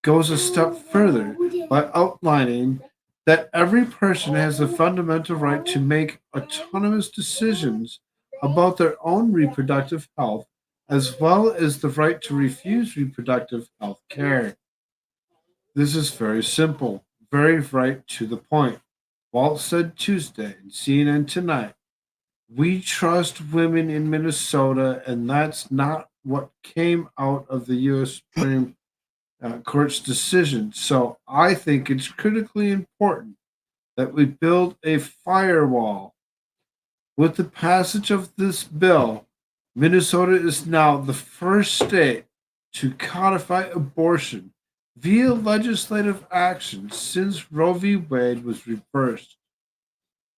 goes a step further by outlining that every person has the fundamental right to make autonomous decisions about their own reproductive health, as well as the right to refuse reproductive health care. This is very simple, very right to the point. Walt said Tuesday in CNN Tonight, "We trust women in Minnesota, and that's not what came out of the U.S. Supreme Court's decision. So I think it's critically important that we build a firewall. With the passage of this bill, Minnesota is now the first state to codify abortion via legislative action since Roe v. Wade was reversed."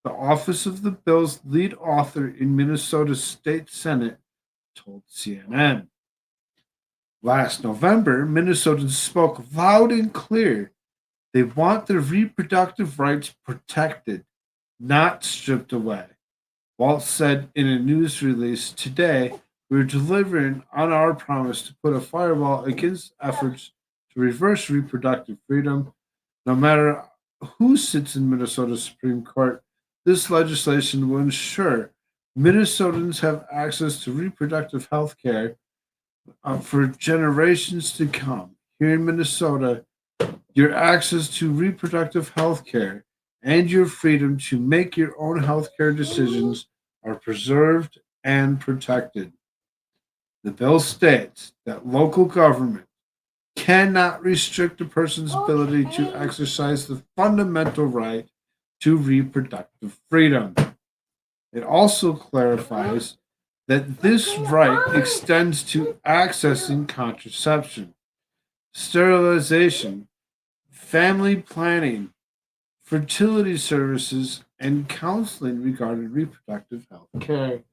The office of the bill's lead author in Minnesota's state senate told CNN. Last November, Minnesotans spoke loud and clear. They want their reproductive rights protected, not stripped away. Walt said in a news release today, "We're delivering on our promise to put a firewall against efforts to reverse reproductive freedom. No matter who sits in Minnesota's Supreme Court, this legislation will ensure Minnesotans have access to reproductive health care for generations to come. Here in Minnesota, your access to reproductive health care and your freedom to make your own health care decisions are preserved and protected." The bill states that local government cannot restrict a person's ability to exercise the fundamental right to reproductive freedom. It also clarifies that this right extends to accessing contraception, sterilization, family planning, fertility services, and counseling regarding reproductive health care.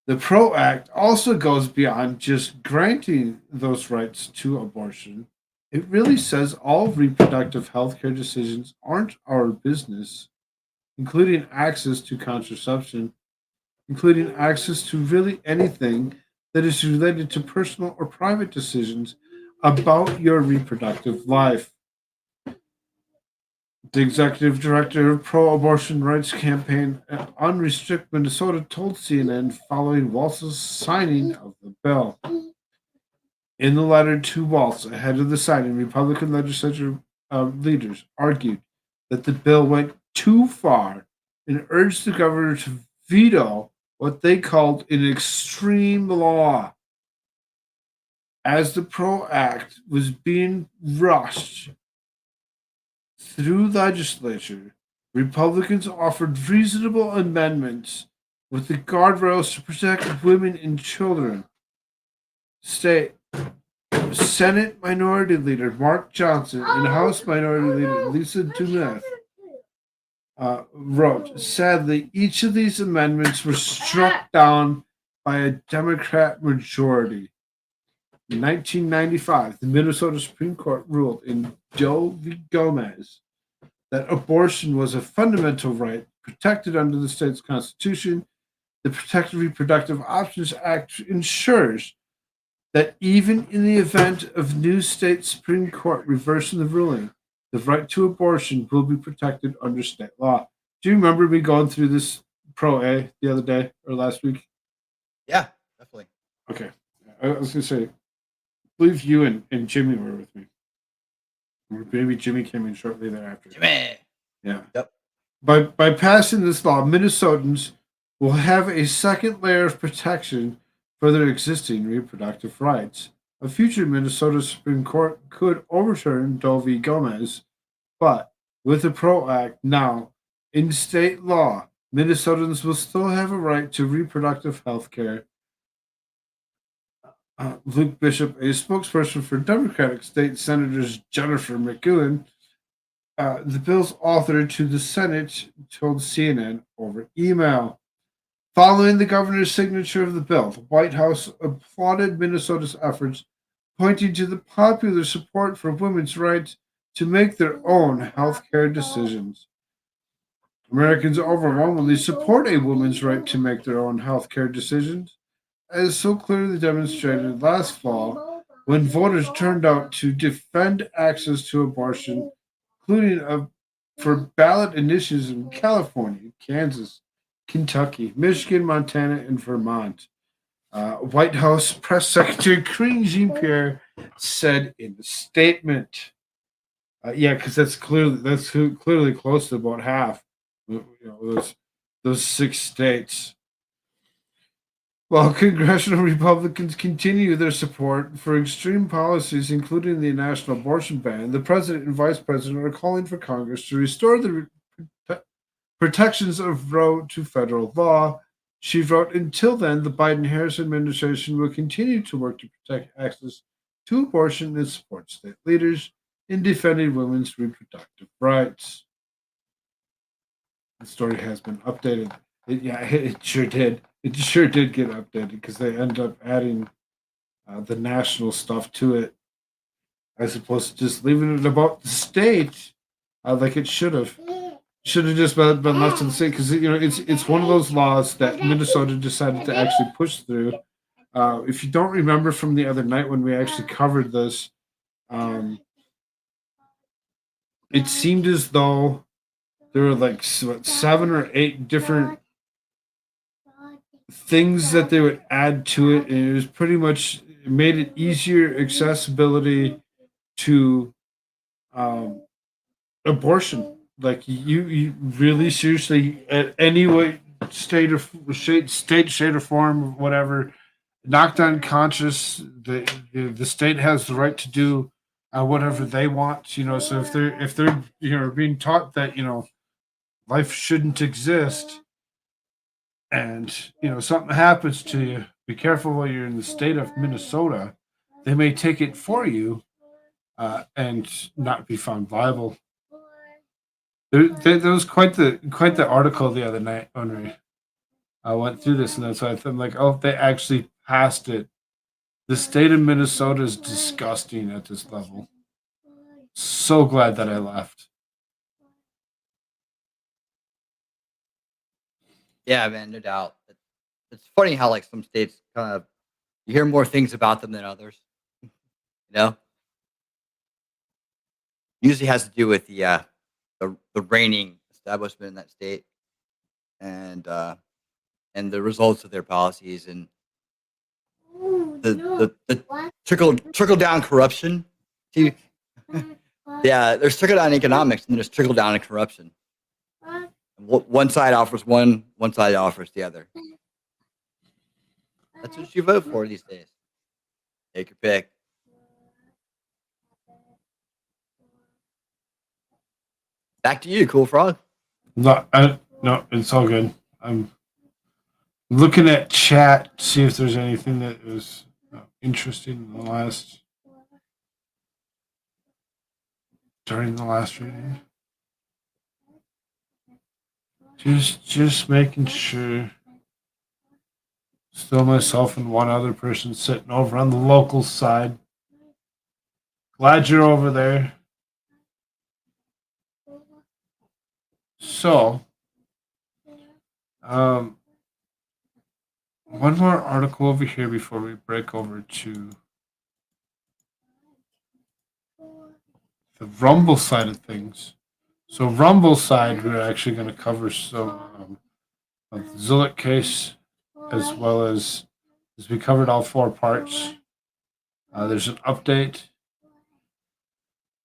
The PRO Act also goes beyond just granting those rights to abortion. It really says all reproductive health care decisions aren't our business, including access to contraception, including access to really anything that is related to personal or private decisions about your reproductive life. The executive director of pro-abortion rights campaign Unrestrict Minnesota told CNN following Waltz's signing of the bill. In the letter to Waltz ahead of the signing, Republican legislature leaders argued that the bill went too far and urged the governor to veto what they called an extreme law. As the PRO Act was being rushed through legislature, Republicans offered reasonable amendments with the guardrails to protect women and children. Senate Minority Leader Mark Johnson and House Minority Leader Lisa Dumeth wrote, "Sadly, each of these amendments were struck down by a Democrat majority." In 1995, the Minnesota Supreme Court ruled in Doe v. Gomez that abortion was a fundamental right protected under the state's constitution. The Protected Reproductive Options Act ensures that even in the event of new state Supreme Court reversing the ruling, the right to abortion will be protected under state law. Do you remember me going through this Pro A the other day or last week? Yeah, definitely. Okay. I was going to say, I believe you and Jimmy were with me. Or maybe Jimmy came in shortly thereafter. Jimmy. Yeah. Yep. By passing this law, Minnesotans will have a second layer of protection for their existing reproductive rights. A future Minnesota Supreme Court could overturn Doe v. Gomez, but with the PRO Act now in state law, Minnesotans will still have a right to reproductive health care. Luke Bishop, a spokesperson for Democratic State Senators Jennifer McEwen, the bill's author to the Senate, told CNN over email. Following the governor's signature of the bill, the White House applauded Minnesota's efforts, pointing to the popular support for women's rights to make their own health care decisions. Americans overwhelmingly support a woman's right to make their own health care decisions, as so clearly demonstrated last fall when voters turned out to defend access to abortion, including for ballot initiatives in California, Kansas, Kentucky, Michigan, Montana, and Vermont. White House Press Secretary Karine Jean-Pierre said in a statement, "Yeah, because that's clearly close to about half. Those 6 states." While congressional Republicans continue their support for extreme policies, including the national abortion ban, the president and vice president are calling for Congress to restore the protections of Roe to federal law. She wrote, "Until then, the Biden-Harris administration will continue to work to protect access to abortion and support state leaders in defending women's reproductive rights." The story has been updated. It sure did. It sure did get updated because they end up adding the national stuff to it, as opposed to just leaving it about the state like it should have. Should have just been left to the state because it's one of those laws that Minnesota decided to actually push through. If you don't remember from the other night when we actually covered this, it seemed as though there were like 7 or 8 different things that they would add to it, and it was pretty much it made it easier accessibility to abortion. Like you really seriously at any way state or form, whatever, knocked unconscious. The state has the right to do whatever they want. So if they're being taught that life shouldn't exist, and something happens to you, be careful while you're in the state of Minnesota. They may take it for you and not be found liable. There was quite the article the other night when I went through this, and that's why I'm like, oh, they actually passed it. The state of Minnesota is disgusting at this level. So glad that I left. Yeah, man, no doubt. It's funny how like some states kind of you hear more things about them than others. Usually has to do with the reigning establishment in that state and the results of their policies and the trickle down corruption. See, yeah, there's trickle down economics and there's trickle down in corruption. One side offers one side offers the other. That's what you vote for these days. Take your pick. Back to you, Koofrogg. No, it's all good. I'm looking at chat, see if there's anything that was interesting during the last reading. Just making sure. Still myself and one other person sitting over on the local side. Glad you're over there. So, one more article over here before we break over to the Rumble side of things. So, Rumble side, we're actually going to cover some of the Zulik case, as well as we covered all 4 parts. There's an update.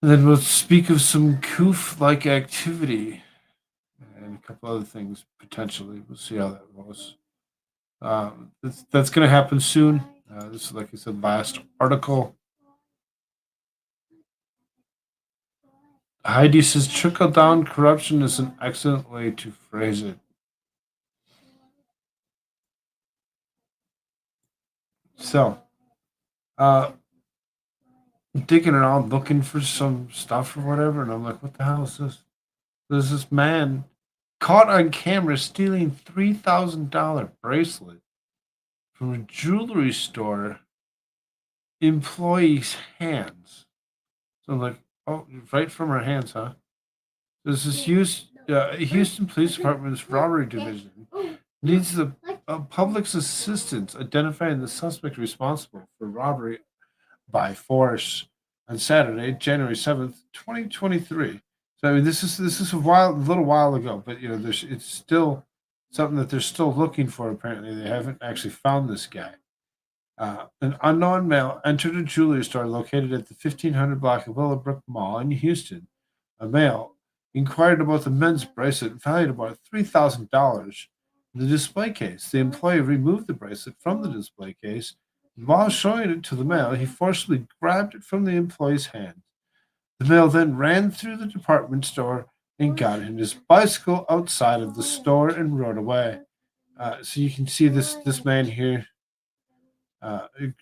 And then we'll speak of some Koof-like activity and a couple other things potentially. We'll see how that goes. That's going to happen soon. This is, like I said, last article. Heidi says trickle-down corruption is an excellent way to phrase it. So, digging around looking for some stuff or whatever, and I'm like, what the hell is this? There's this man caught on camera stealing $3,000 bracelet from a jewelry store employee's hands. So I'm like, oh, right from her hands, huh? This is Houston Police Department's robbery division needs the public's assistance identifying the suspect responsible for robbery by force on Saturday, January 7th, 2023. So I mean, this is a little while ago, but it's still something that they're still looking for. Apparently, they haven't actually found this guy. An unknown male entered a jewelry store located at the 1500 block of Willowbrook Mall in Houston. A male inquired about the men's bracelet valued about $3,000 in the display case. The employee removed the bracelet from the display case. And while showing it to the male, he forcibly grabbed it from the employee's hand. The male then ran through the department store and got in his bicycle outside of the store and rode away. So you can see this man here,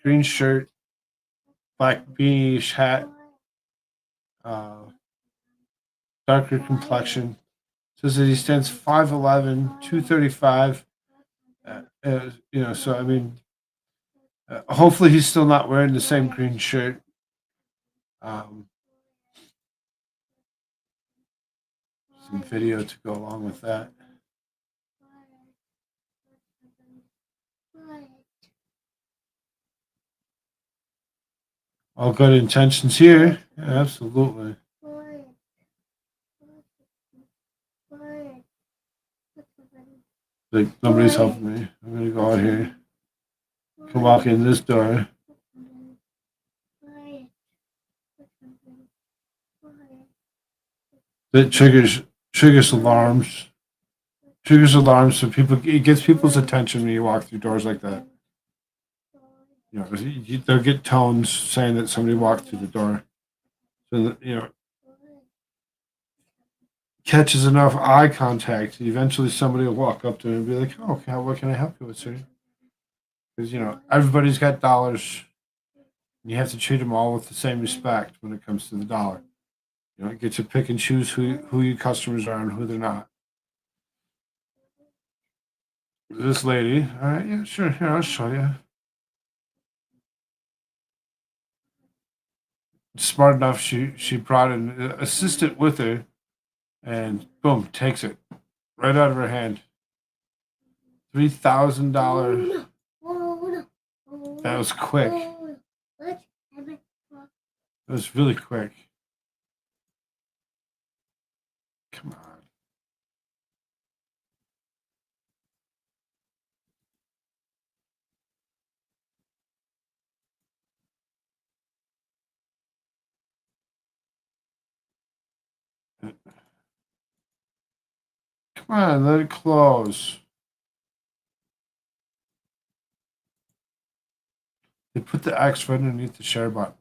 green shirt, black beige hat, darker complexion. Says that he stands 5'11", 235. So I mean, hopefully he's still not wearing the same green shirt. Some video to go along with that. All good intentions here. Yeah, absolutely. Like nobody's helping me. I'm gonna go out here. Can walk in this door. That triggers alarms. Triggers alarms so people. It gets people's attention when you walk through doors like that. They'll get tones saying that somebody walked through the door. So that, catches enough eye contact, eventually somebody will walk up to him and be like, "Oh, okay, what can I help you with, sir?" Because everybody's got dollars. You have to treat them all with the same respect when it comes to the dollar. Get to pick and choose who your customers are and who they're not. This lady, all right, yeah, sure, here, I'll show you. Smart enough, she brought an assistant with her, and boom, takes it right out of her hand. $3,000. That was quick. It was really quick. Come on. Come on, let it close. They put the X right underneath the share button.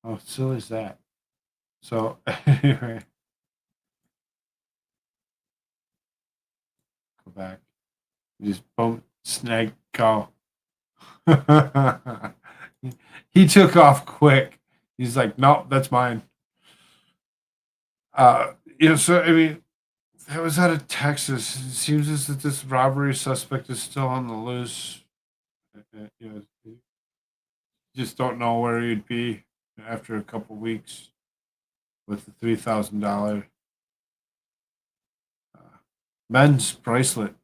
How silly is that? So, anyway. Go back. Just boom, snag, go. He took off quick. He's like, "No, that's mine." So I mean, that was out of Texas. It seems as that this robbery suspect is still on the loose. You just don't know where he'd be after a couple weeks with the $3,000 men's bracelet.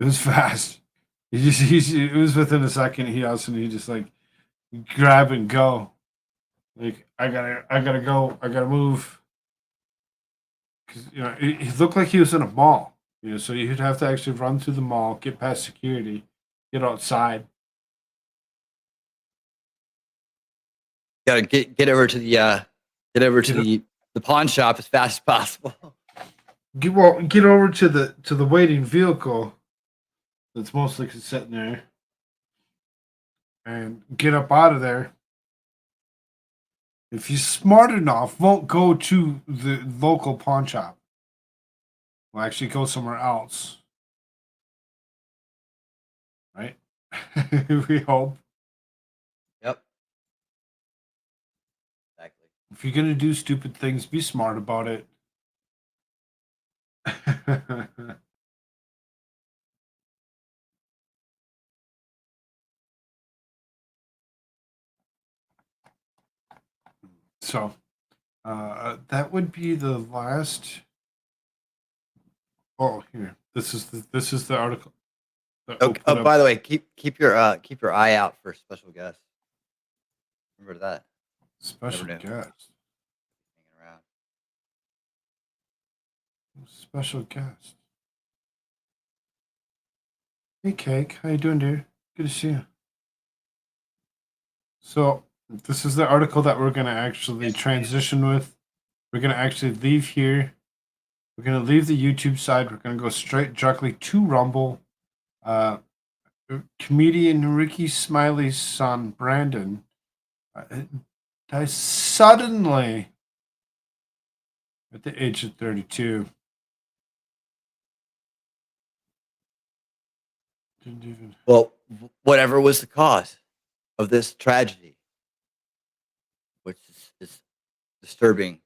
It was fast. It was within a second. He just like grab and go. Like I gotta go. I gotta move. Because it looked like he was in a mall. So you'd have to actually run through the mall, get past security, get outside. Gotta get over to the pawn shop as fast as possible. Get over to the waiting vehicle that's mostly sitting there, and get up out of there. If you're smart enough, won't go to the local pawn shop. Will actually go somewhere else. Right? We hope. Yep. Exactly. If you're gonna do stupid things, be smart about it. So, that would be the last. Oh, here. This is the article. open by up the way, keep your eye out for special guests. Remember that. special never knew. guest. Hanging around. Special guest. Hey, Cake. How you doing, dear? Good to see you. So this is the article that we're going to actually transition with. We're going to actually leave here. We're going to leave the YouTube side. We're going to go straight directly to Rumble. Comedian Ricky Smiley's son, Brandon, dies suddenly at the age of 32. Didn't even. Well, whatever was the cause of this tragedy, which is disturbing,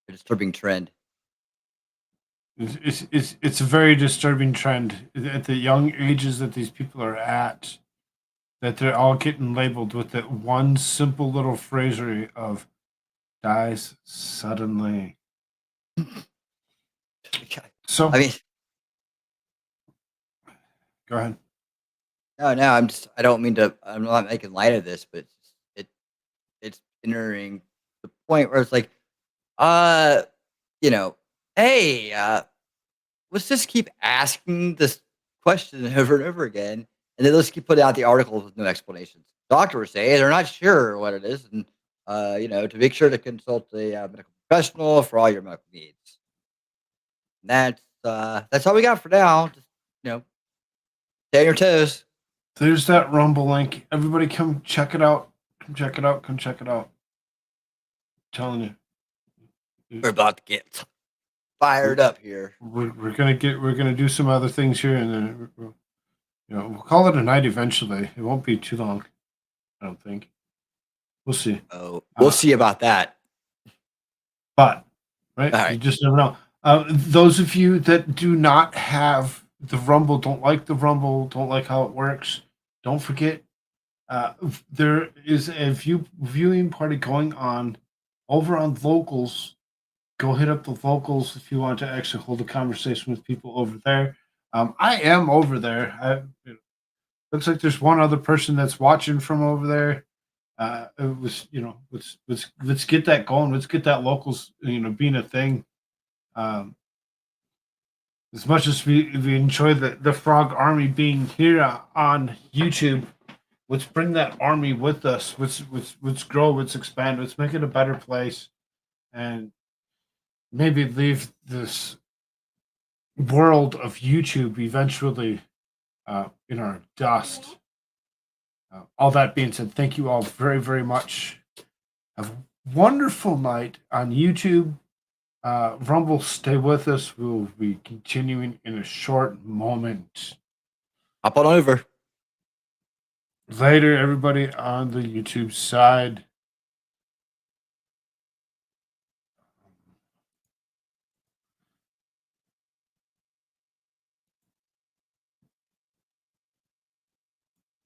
a disturbing trend. It's a very disturbing trend at the young ages that these people are at, that they're all getting labeled with that one simple little phrasery of dies suddenly. So I mean, go ahead. no, I don't mean to. I'm not making light of this, but it's entering the point where it's like, hey, let's just keep asking this question over and over again, and then let's keep putting out the articles with no explanations. Doctors say they're not sure what it is, and to make sure to consult a medical professional for all your medical needs. And that's all we got for now. Just stay on your toes. There's that Rumble link. Everybody come check it out. Come check it out. Come check it out. I'm telling you. We're about to get fired up here. We're gonna do some other things here, and then we'll call it a night eventually. It won't be too long, I don't think. We'll see. Oh, we'll see about that. But right, All right. you just never know. Those of you that do not have the Rumble, don't like the Rumble, don't like how it works, don't forget there is a viewing party going on over on Locals. Go hit up the Locals if you want to actually hold a conversation with people over there. I am over there. Looks like there's one other person that's watching from over there. It was, let's get that going. Let's get that Locals, being a thing. As much as we enjoy the Frog Army being here on YouTube, let's bring that army with us. Let's grow. Let's expand. Let's make it a better place, and maybe leave this world of YouTube eventually in our dust. All that being said, thank you all very, very much. Have a wonderful night on YouTube. Rumble, stay with us. We'll be continuing in a short moment. Hop on over. Later, everybody on the YouTube side.